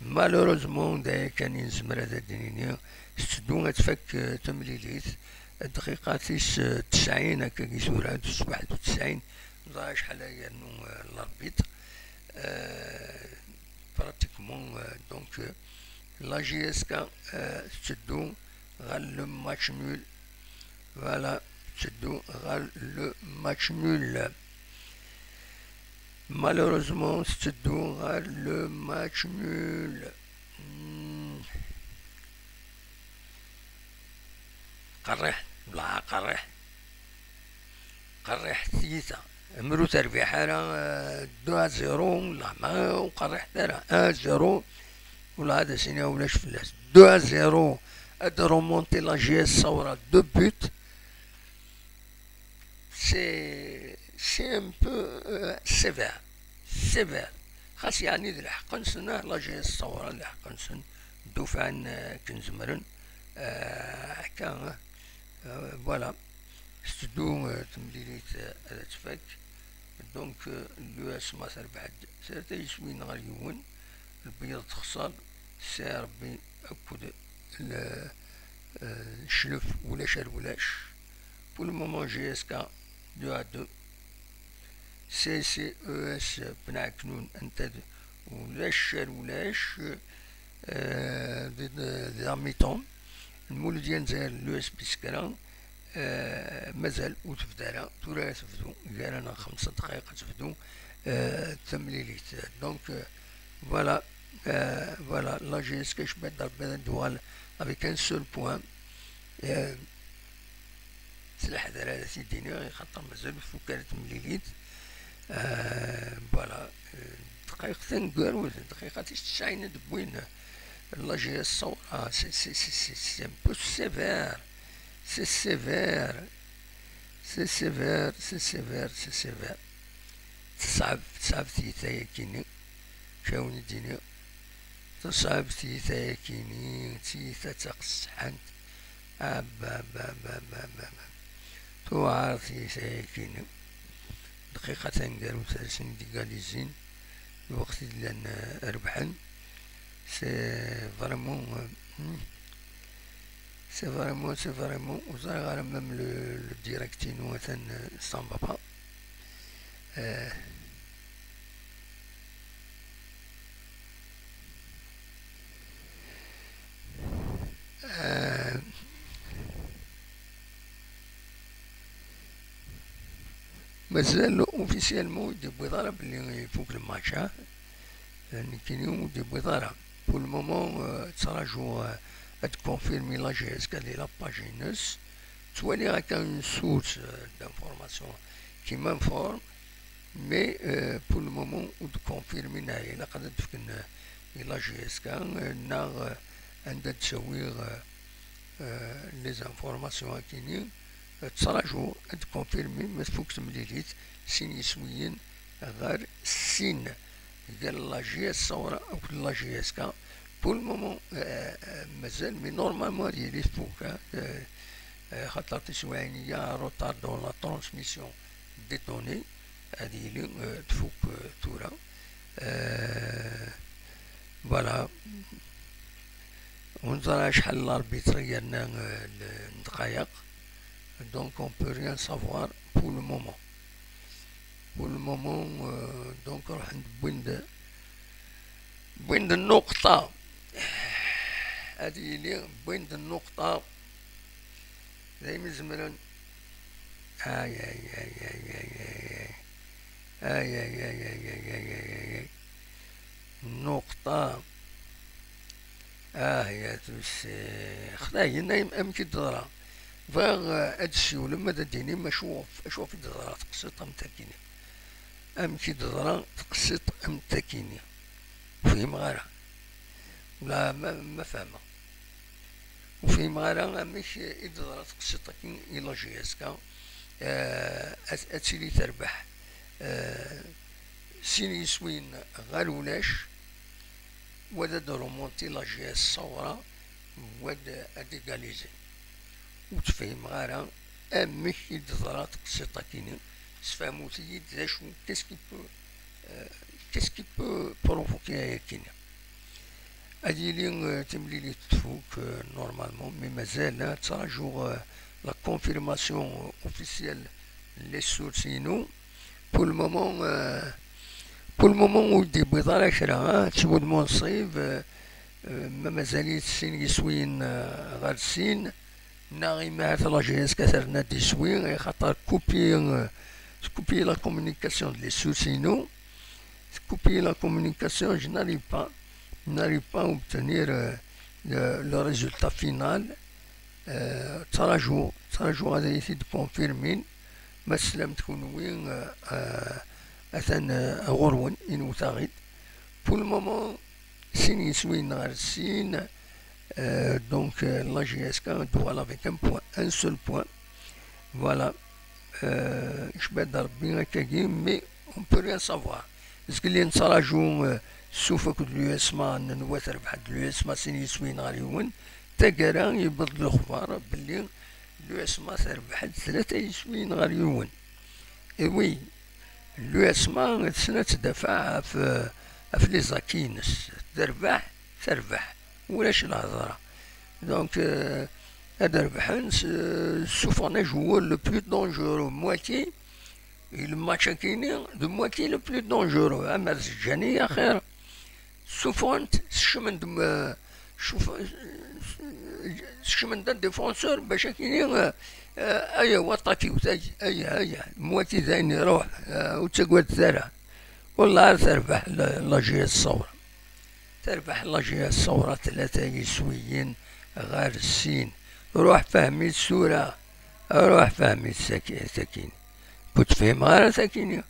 مالوروزمون دايا كان ينزمر هذا الدنيا تشدو غاتفك تمليليت الدقيقة 90 هكا كي صورة 91 نضاع شحال هي لاربيتر براتيكمون دونك لا جي اس كا تشدو غا لو ماتش نول فوالا تشدو غير لو ماتش نول. مالوروزمون تشدو غير لو ماتش نول. قريح لا قريح قريح ثيثا مرو تربيح انا 2-0 لا ما وقريح دارا 1-0 ولا هذا سينا ولاش فلاس 2-0 اد رومونتي لا جي اس صورة 2 بوت. سي ان بو سيفير خاص يعني ذي الحق نسنا لا جي اس صورة ذي الحق نسن دوفان كنزمرن هكا فوالا ستدو تمليليت هذا تفك. دونك اليو اس ما سر بعد سيرتا يسوين غير يون البيض تخسر سي ربي اكد الشلف ولا شر ولاش. بول مومون جي اس كا 2-2 سي سي او اس بنع كنون انت ولاش شر ولاش دي ميتون المول ديال زاير اليو اس بي سكران مازال وتفدالا تورا تفدو قالنا 5 دقائق تفدو تمليليت. دونك فوالا فوالا لا جي اس كاش بعد ضرب دوال افيك ان سول بوان. سلاح هذا سيديني خاطر مازال فوكالة تمليليت فوالا دقائق تنقال دقيقة تشعين دبوين لا جي اس صورة سي ان بو سيفير. سي سيفير سي سيفير سي سيفير سي سيفير تصعب تيتايا كيني شاوني ديني تصعب تيتايا كيني تيتا تقصحنت با با با با با توعر تيتايا كيني دقيقة تنقالو 30 دقيقة لزين الوقت اللي ربحن. سي فريمون سي فريمون وصار غير ميم لو ديريكتينو مثلا سان بابا مازال اوفيسيالمون يدي ضرب اللي يفوق الماتش يعني كاين يوم يدي ضرب بور المومون تراجعوا تكونفيرمي لا جي اس كالي لا باجينس توالي هكا اون سورس دانفورماسيون كي مانفورم مي بور المومون تكونفيرمي ناهي الا قدرت تفكن لا جي اس نا عندها تسوي لي زانفورماسيون كاينين تراجعوا تكونفيرمي ما تفوكش مليليت سين يسويين غير سين قال لا جي اس صورة او لا جي اس كا بور المومون مازال مي نورمالمون ديالي تفوك خاطر تسوانية روتار دون لا ترانسميسيون دي دوني هادي لي تفوك تورا فوالا. ونظرا شحال لاربيتري عندنا الدقايق دونك اون بو ريان سافوار بور لو مومون. بور لو مومون دونك راح ندبوند النقطة هادي لي بويند النقطة دايما زمرن اي اي اي اي اي اي اي اي اي النقطة يا توسي خداي نايم امكن تضرا فاغ هادشي ولما ديني ما اشوف تضرا تقسط امتاكيني امكن تضرا تقسط امتاكيني وفيهم غيرها ولا ما فاهمة وفيهم غيرها مش إذا تقسط كين إلا جي اس كا أتسيلي تربح سين يسوين غير ولاش ودا درومونتي لا جي اس صورة ودا أديكاليزي وتفهم غيرها مش إذا تقسط كين تفهمو تيد داشو qu'est-ce qui peut provoquer كينا هادي لي تمليلي تفوك نورمالمون مي مازال تراجعو لا كونفيرماسيون اوفيسيال لي سورسينو بور المومون ودي بيضا شرا تسود منصيب ما مازاليت السين يسوين غير السين ناغي مع لا جي اس كثرنا دي سوين خاطر couper la communication de les sous-signaux, couper la communication, je n'arrive pas à obtenir le résultat final. تراجعوا هذا يزيد كونفيرمين ما سلمت تكون وين أثن غرون إن وثاغد pour le moment سين يسوين غير سين donc la GSK doit avec un seul point voilà je peux dire bien que mais on peut rien savoir parce que اللي نتراجعوا سوف كل الاسماء نوثر بحد الاسماء سين يسوين غير يون تقرا يبدل الأخبار باللي الاسماء تربح 3 يسوين غير يون وي الاسماء تسنى تدفع في لي زاكينس تربح ولاش الهضره دونك هذا ربحان سوفوناج هو لو بلو دونجورو مواتي الماتش كاينين دو مواتي لو بلو دونجورو اما الزجانيه خير سوفونت شمن شمن دا ديفونسور باش كاينين ايا وطاتي وتاج ايا مواتي ثاني يروح وتقعد ثرى والله تربح لاجي الصورة تربح لاجي الصورة 3 يسويين غير السين روح فهمي السورة روح فهمي سكين كنت فهم غير سكينة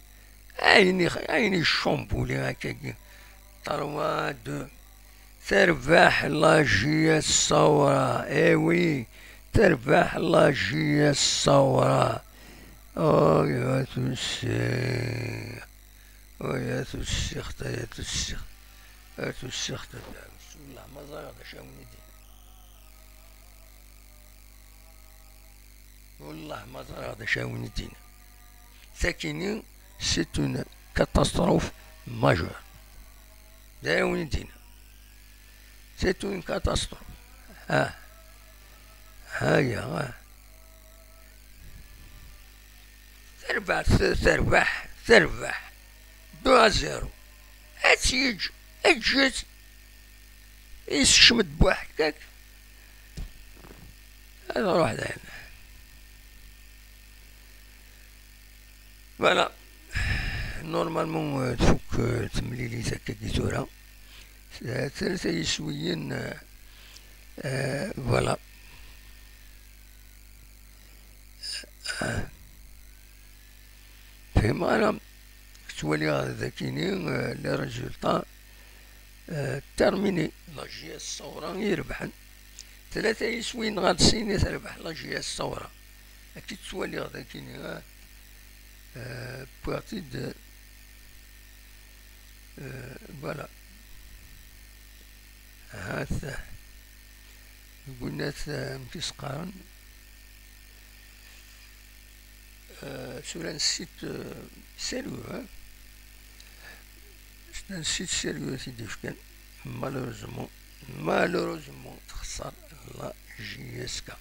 عيني الشامبولي هكاكي 3 2 تربح لاجي الصورة ايوي تربح لاجي الصورة يا الشيخ يا الشيخ بسم الله ما زال شاوني دين والله ما زال شاوني دين ساكنين سيت اون كاتاستروف ماجور داوني دين سيت اون كاتاستروف هيا تربح 2-0 أتيج أجت يشمت بوحدك هذا روح دايما فوالا نورمالمون تفك تمليليت هكاكي تورا 3 يسويين فوالا فهم أنا تولي هذا كاينين لي ريزولطا تيرميني لا جي اس الصورة يربحن 3 يسوين غاد سيني تربح لا جي اس الصورة أكيد تولي هذا كاينين بارتي دو فوالا هذا قلنا مكيس قارن sur un site sérieux, hein. C'est un site sérieux كان malheureusement تخسر لا جي اس كا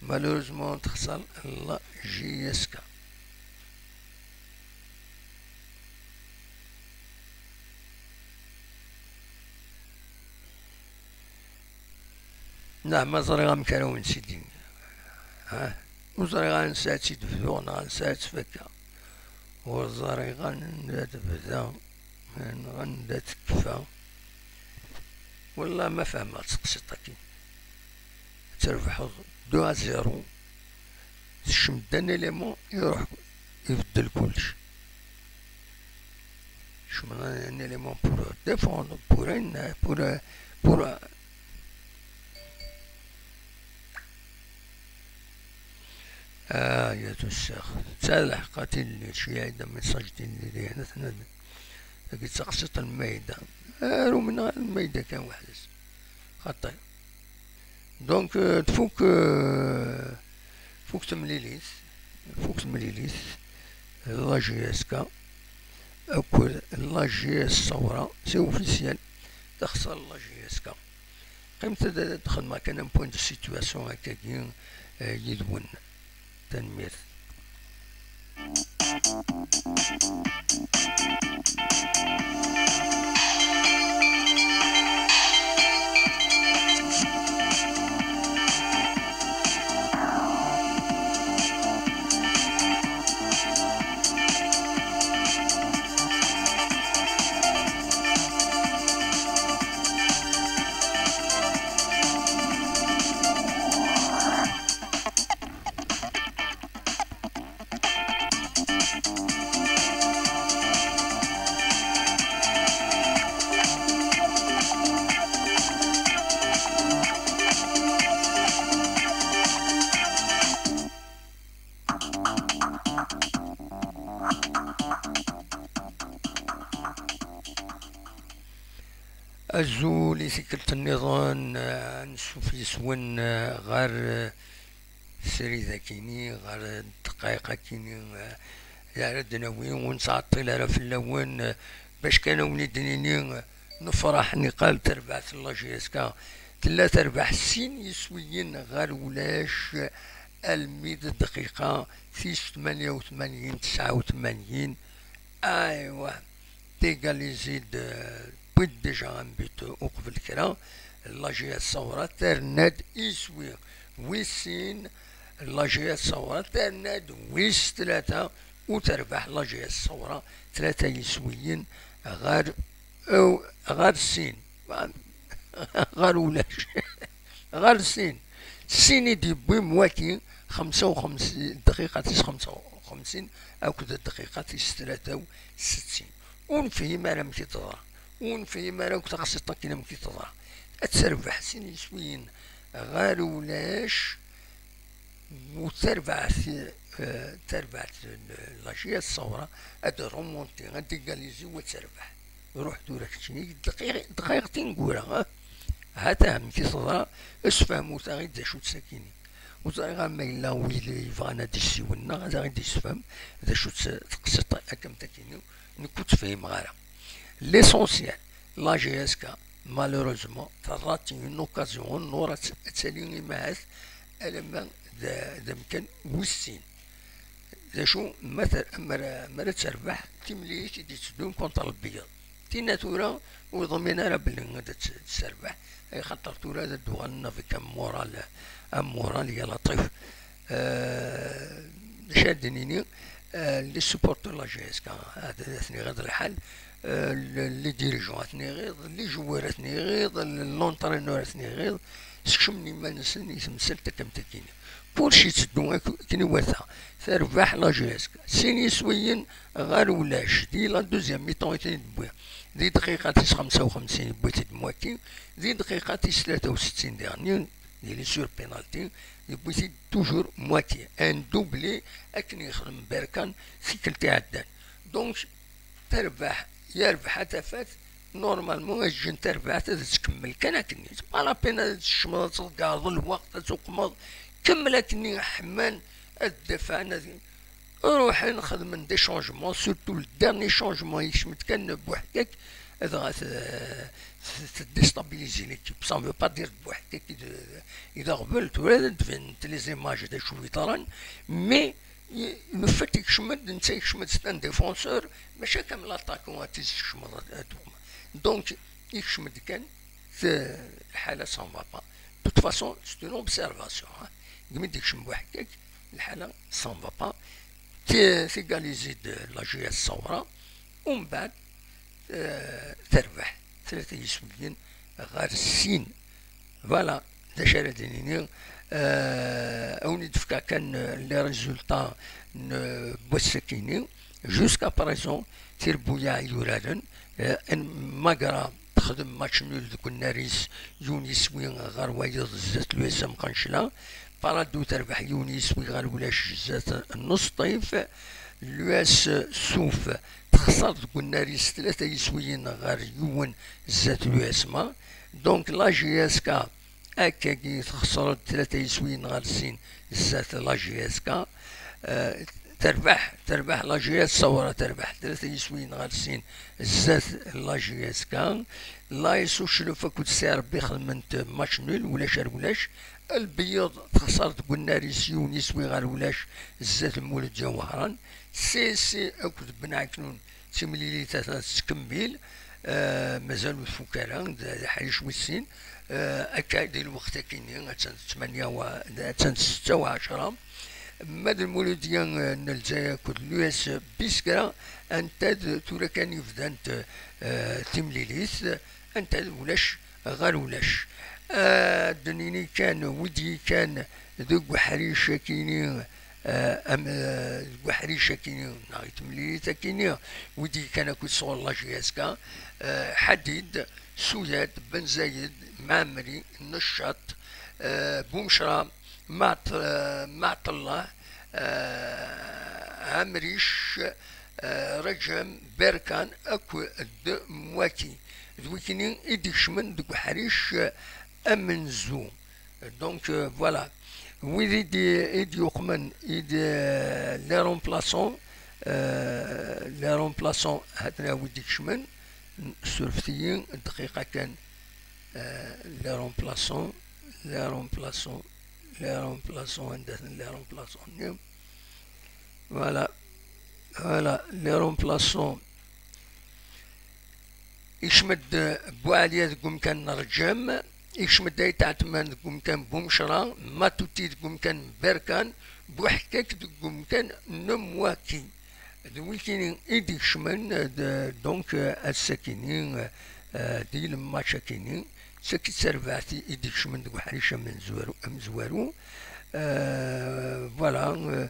malheureusement تخسر لا جي اس كا نعم ما زري غنكراو نسيدين وزري غنساتي تبدون غنسات فكا وزري غنبدا غنبدا تكفى والله ما فهمت تقسيطا كي تربحو 2-0 الشمدان اليمون يروح يبدل كلشي شمنا ان اليمون بور ديفوندر بور يا الشيخ تسالح قاتل اللي شي هيدا ميساج اللي هنا ثنا لقيت تقسيط المايدة رو من المايدة كان واحد خطير دونك تفوك تمليليث لا جي اس كا أكل لا جي اس صورة سي اوفيسيال تخسر لا جي اس كا قيمت تدخل ما كان بوين دو سيتواسيون هكاكي يدون تنمير أزولي سكلت النظام نشوف يسون غير سري ذاكيني غير دقائق كيني يا ردناوي ونسعطي لها في اللون باش كانوا وليدنيني نفرح نقال تربع الله جيسكا ثلاثة أرباع سين يسويين غير ولاش المية دقيقة في 88 89 أيوا تيقال يزيد بيد ديجا غنبيتو وقبل كرا لاجيا الصورة ترناد يسوي ويسين لاجيا الصورة ترناد ويس ثلاثة وتربح لاجيا الصورة ثلاثة يسويين غير أو غير سين غير ولاش غير سين سين يدي بوي مواكي 55 دقيقة 55 أو كذا دقيقة 63 ونفهم أنا مكي تضرع ونفهم أنا كنت خاصة كينا مكي تضرع تربح سين يسوين غير ولاش وتربع تربع لاشيا الصورة هاد رومونتي غادي كاليزي وتربح روح دورك شني دقيقتين نقولها هذا مكي تضرع اسفهمو تا غير دا شو تساكيني وزاي غاما إلا ويلي يبغانا دي سيونا غادا غادي يسفهم دا شو تقصد هكا تاكيني نكون تفهم غالا ليسونسيال لا جي اس كا مالوروزمون طرات اون اوكازيون نورا تساليني معاث الما دا مكان وسين دا شو مثلا مرا تربح تمليش دي تدوم كونتر البيض تي ناتورا وضمينا راه بلي غادا تسربح اي خاطر تورا دا دوغالنا في كم مورال مورال يا لطيف شادنيني لي سوبورتور لا جي اس كا هذا ثني غير الحال لي ديريجون ثني غير لي جوار ثني غير لونطرينور ثني غير سكشمني ما نسن يتمثل تكم تكيني كلشي تدو كيني ورثة تربح لا جي اس كا سيني سويين غير ولاش دي لا دوزيام ميطون يتني بويا دي دقيقة 55 بويت دمواكي دي دقيقة 63 ديرني لي سور بينالتي بويتي توجور مواتي ان دوبلي اكن يخدم بركان سيكلتي عدان دونك تربح يربح تفات نورمالمون الجن تربح تكمل كان اكني ما لا بينا الشمال تلقى الوقت تقمض كمل اكني حمان الدفع روح نخدم دي شونجمون سورتو الدارني شونجمون يشمت كان بوحدك هذا غاث تديستابيليزي ليكيب سا فو با دير بوحدك إذا قبلت ولا تفنت لي زيماج دا شوفي طران مي لو فات يكشمد انت يكشمد ستان ديفونسور ماشي كامل لاطاكون تيكشمد هادوما دونك يكشمد كان في الحالة سان فا با توت فاسون سيت اون اوبسيرفاسيون قمت يكشم بوحدك الحالة سان فا با تيغاليزي لا جي اس الصورة ومن بعد تربح ثلاثة يسويين غير السين فوالا دا شاردينيني اوني دفكا كان لي ريزولتا بوسكيني جوسكا بريزون تيربويا يورادن ان ماكرا تخدم ماتش نول دوك الناريس يونيس وين غير وايض زات لويسام قنشلا بارادو تربح يونيس وين غير ولاش زات النص طيف لواس سوف تخسر تقول ناريس ثلاثة يسويين غير يون زات لواسما دونك لا جي اس كا هكا كي تخسر ثلاثة يسويين غير سين زات لا جي اس كا تربح لا جي اس صورة تربح ثلاثة يسويين غير سين زات لا جي اس كا لا يسوش لو فاكو تسير ربي خدمت ماتش نول ولاش البيض تخسر تقول ناريس يونيس وين غير ولاش زات المولد جوهران سي اكد بن عكنون تمليلي تكمل مازالو الفكرة حاجة وسين هكا ديال الوقت كاينين 8 و 6 و10 ماد المولود ديال الجزائر كل لو اس بيسكرا انت تورا كان يفدانت تمليليث انت ولاش غير ولاش دنيني كان ودي كان ذوك حريشة كاينين وحريشة كيني نايت مليتا كيني ودي كان كل صور لا جي اس كا حديد سوياد بن زايد معمري نشاط بومشرا معط الله عمريش رجم بركان اكو مواتي دويكيني ايدي شمن دو حريش امنزو دونك فوالا ويدي ايدي يقمن ايدي لي رومبلاسون لي رومبلاسون هاتنا ويدي شمن سورفتيين دقيقة كان لي رومبلاسون لي رومبلاسون لي رومبلاسون عندنا لي رومبلاسون فوالا فوالا لي رومبلاسون يشمد بواليا تقوم كان نرجم يشمد داي تعتمان تقوم كان بومشرا ما توتي تقوم كان بركان بوحكاك تقوم كان نمواكي دويكين ايدي شمن دونك الساكنين دي لما شاكينين ساكت سربعتي ايدي شمن دو حريشة من زوارو فوالا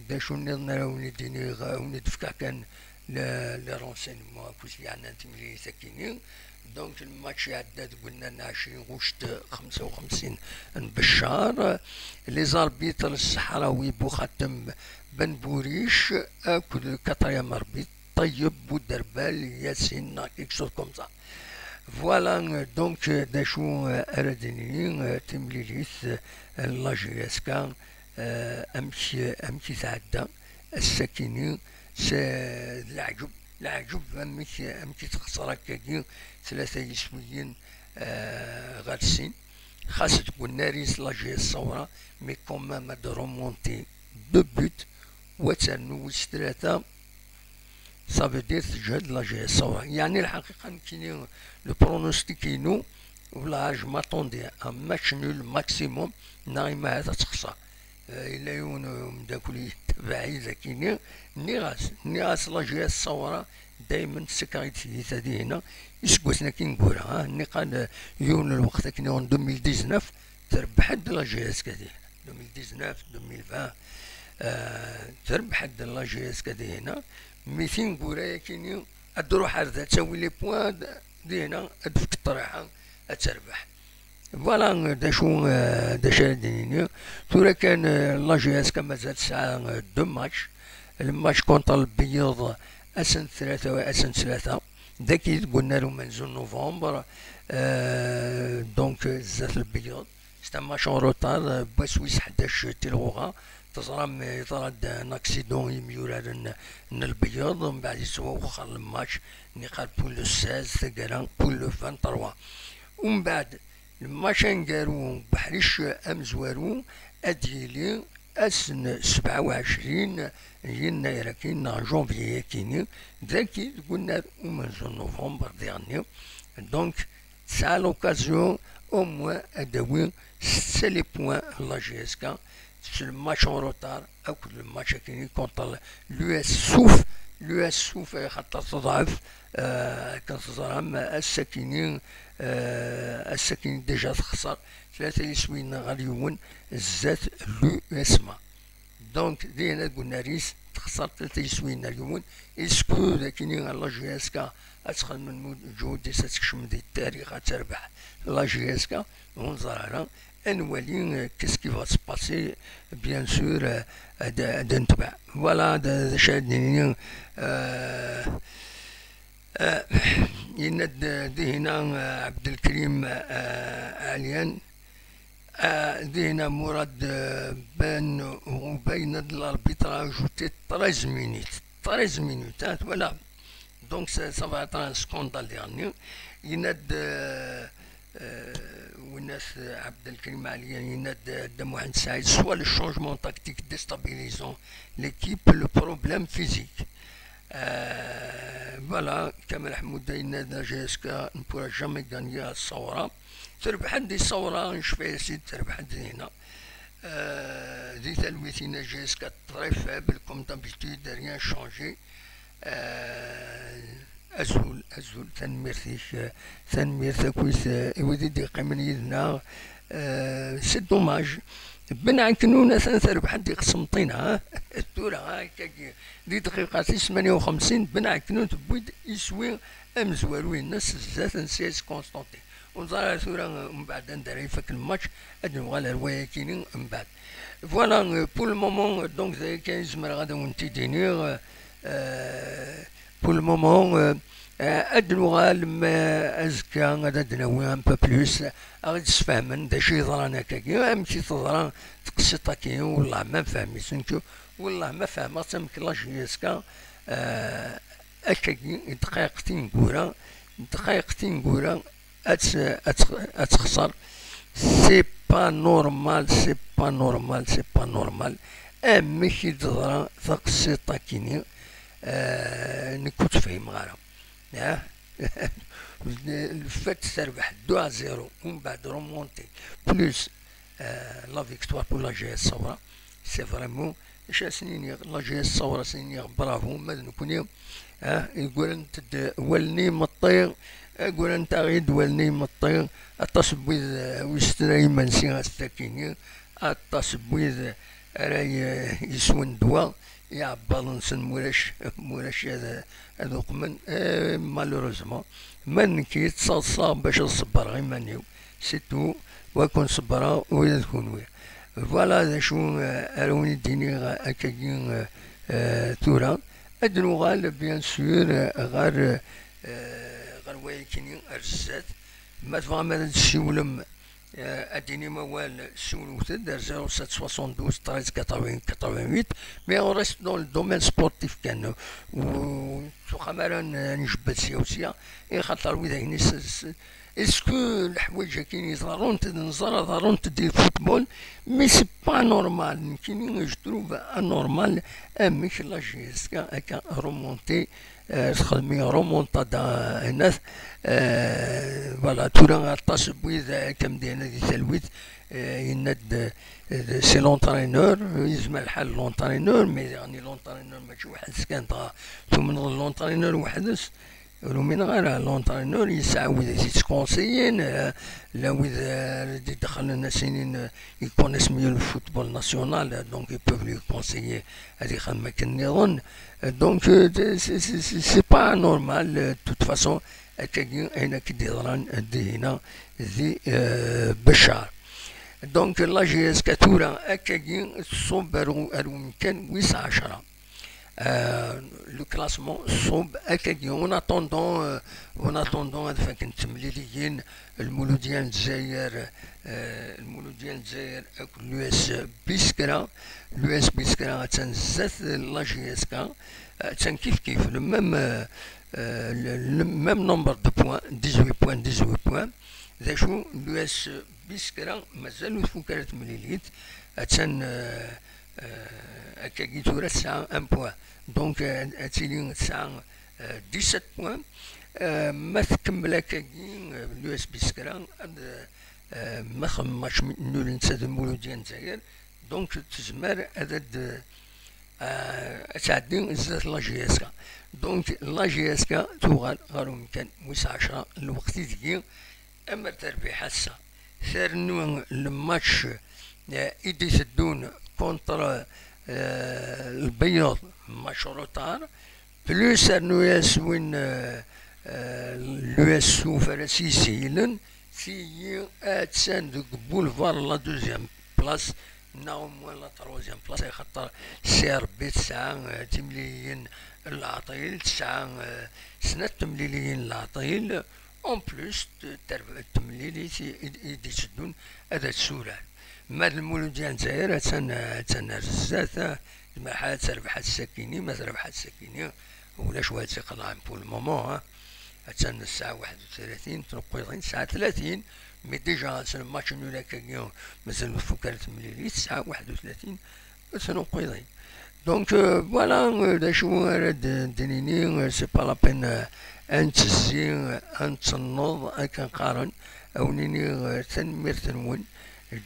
دا شو نظنا ونديني وندفكا كان لي رونسينمون كوش يعني تملي ساكنين دونك الماتش عداد قلنا 20 غشت 55 بشار لي زاربيتر الصحراوي بوخاتم بن بوريش اكل كطريا مربيط طيب بودربال ياسين كيك شوز كوم سا فوالا دونك دا شو اردني تمليليس لاجيسكا امشي تعدى الساكنين العجب العجب امشي تخسر هكاكي ثلاثة يسويين غالسين خاصة تكون ناريس لاجي الصورة مي كومام دو رومونتي دو بوت وتنوس ثلاثة صافي دير تجهد لاجي الصورة يعني الحقيقة كاين لو برونوستيكينو ولا جو ماتوندي ان ماتش نول ماكسيموم نايما هذا تخسر إلا يون مداكلي تبعي زكيني نيغاس لاجي الصورة دايما سكايتي هذه هنا يسقوسنا كي نقولها ني قال يون الوقت كي نون 2019 تربح د لا جي اس كدي 2019 2020 تربح د لا جي اس كدي هنا ميتين نقولها كيني ادروح هذا تسوي لي بوان دي هنا ادفك الطريحه تربح فوالا دا شو دا شاديني ثورا كان لا جي اس كما زاد ساعه دو ماتش الماتش كونتر البيض اسن 3 واسن 3 داكي قلنا له منزل نوفمبر دونك زات البيض ستا ماتش اون روتار بسويس 11 تلغوغا تزرم يطرد ان اكسيدون يميورا البيض من بعد يسوا وخر الماتش نقال بول 16 ثقرا بول 23 ومن بعد الماتش نقارو بحريش امزوارو اديلي اسن 27 يناير كاين جونفيي كاين ذاكي قلنا منزل نوفمبر ديرني دونك تسعى لوكازيون او موان اداوي 6 لي بوان لا جي اس كا في الماتش اون روتار او كل الماتش كاين كونتر لو اس سوف لو اس سوف خاطر تضعف كتزرم الساكنين الساكنين ديجا تخسر 3 يسوين غاليون زات لو اسما دونك دي هنا قلنا ريس تخسر 3 يسوين اليوم اسكو لكن لا جي اس كا ادخل من جهود تكشم دي التاريخ تربح لا جي اس كا ونظر على انوالي كيسكي فا سباسي بيان سور نتبع فوالا دا شادني يند دي هنا عبد الكريم عليان دي هنا مراد بان وبين الاربيتراج 13 مينيت 13 مينيت فوالا دونك سا فا اتر ان سكوندال ديرني يند والناس عبد الكريم عليان يند محمد سعيد سوا لو شونجمون تاكتيك ديستابيليزون ليكيب لو بروبليم فيزيك فوالا كمال حمود يند جي اس كا نبورا جامي غانيا الصورة تربح عندي الصورة نشوف يا سيدي تربح عندي هنا دي تلويثينا جي اس كا تري فابل كوم دابيتود ريان شونجي أزول تنميرتك كويس ودي قيمن يدنا سي دوماج بن كنونا تربح عندي قسمطين ها الدورة هاكا دي دقيقة 58 بن كنون تبويد يسوي امزوالوي الناس زات نسيس كونستانتين ونظهر ثورة من بعد ندير فك الماتش ادنو على الرواية كاينين من بعد فوالا بور المومون دونك كاين زمر غادا ونتي دينير pour le moment ادنوغال ما ازكى غادا دناوي ان بو بلوس غادي تفهمن دا شي يضران هكاكي امشي تضران تقصيطا كي والله ما فهمت نشو والله ما فهمت تمك لا جيسكا هكاكي دقائقتين كورا اتخسر سي با نورمال سي با نورمال سي با نورمال امشي تضران تقصيطا كيني نكون تفهم غيرها الفات تربح 2-0 ومن بعد رومونتي بلوس لا فيكتوار بور لا جي اس صورة سي فريمون اش سنين لا جي اس صورة سنين برافو ماذا نكون يقول انت ولني مطير يقول انت غيد ولني مطير التصبيد ويستراي منسي السكيني التصبيد راي يسون دواء يعبر نسن مولاش هذوك من مالوروزمون من كي تصاب باش نصبر غير مانيو سيتو وكون صبرا ويا تكون ويا فوالا هذا شو روني ديني هكاكي ثورة ادنو غال بيان سور غير ويكيني ارزات ما تبغى ما تسولم اديني موال سولوت دار 0772 13 80 88 مي اون ريست دون الدومين سبورتيف كان و خمرا نجبد سياسيه خاطر وذاك اسكو الحوايج كاين يظهرون ظهرون تدي الفوتبول مي سي با نورمال كاين جو انورمال مش لا جيسكا هكا رومونتي تخدمي رومونتادا هنا فوالا تورا التصبيد كم دينا دي تلويت يند سي لونترينور يزم الحال لونترينور مي يعني لونترينور ماشي واحد سكان ثم لونترينور وحدس من غير لونترينور يسعى وإذا يتكونسيين لا وإذا دخل الناس سنين يكونس ميو الفوتبول ناسيونال دونك يبوف لو كونسيي هذه خدمة كنظن دونك سي با نورمال توت فاسون هكاكي هنا كي يضران دي هنا ذي بشار دونك لا جي اس كاتورا هكاكي صوب كان 19 le classement صوب هكاكي اون اتوندون هاد فاك نتمليليين المولوديان الجزائر لو اس بيسكرا تنزات لا جي اس كا تن كيف لو ميم نومبر دو بوان 18 بوان ذا شو لو اس بيسكرا مازالو فوق تمليليت تن هكاكي تورا تسعة ان بوان دونك اتيلي تسعة 17 بوان ما تكمل هكاكي لو اس بيسكرا ما خماش نول نتساد المولودية الجزائر دونك تزمر هذا تعدي زاد لا جي اس كا دونك لا جي اس كا توغال غارو مكان 19 الوقت ديال اما تربيح هسه ثار نوع الماتش ايدي سدون كونتر البياض مشروطار بلوس انو يسوين لو اسو فرنسيسيلن في اتسان دو بولفار لا دوزيام بلاص ناوم ولا تروزيام بلاص خاطر سير بي 9 تمليليين العطيل 9 سنة تمليليين العطيل اون بلوس تمليلي يدي تشدون هذا تسولان مال المولودية الجزائر تنرزات ما حال تربح السكيني ما تربح السكيني ولا شوية تقلع بول مومون تن الساعة 31 تنقيضين الساعة 30 مي ديجا الماتش نول هكاكيا مازال فوق 8 الساعة 31 تنقيضين دونك فوالا دا شو راه دنيني سي با لا بين انتزي انتنوض كنقارن او نيني تنمير تنون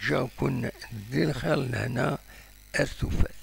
جا كون دير الخير لهنا ارتفال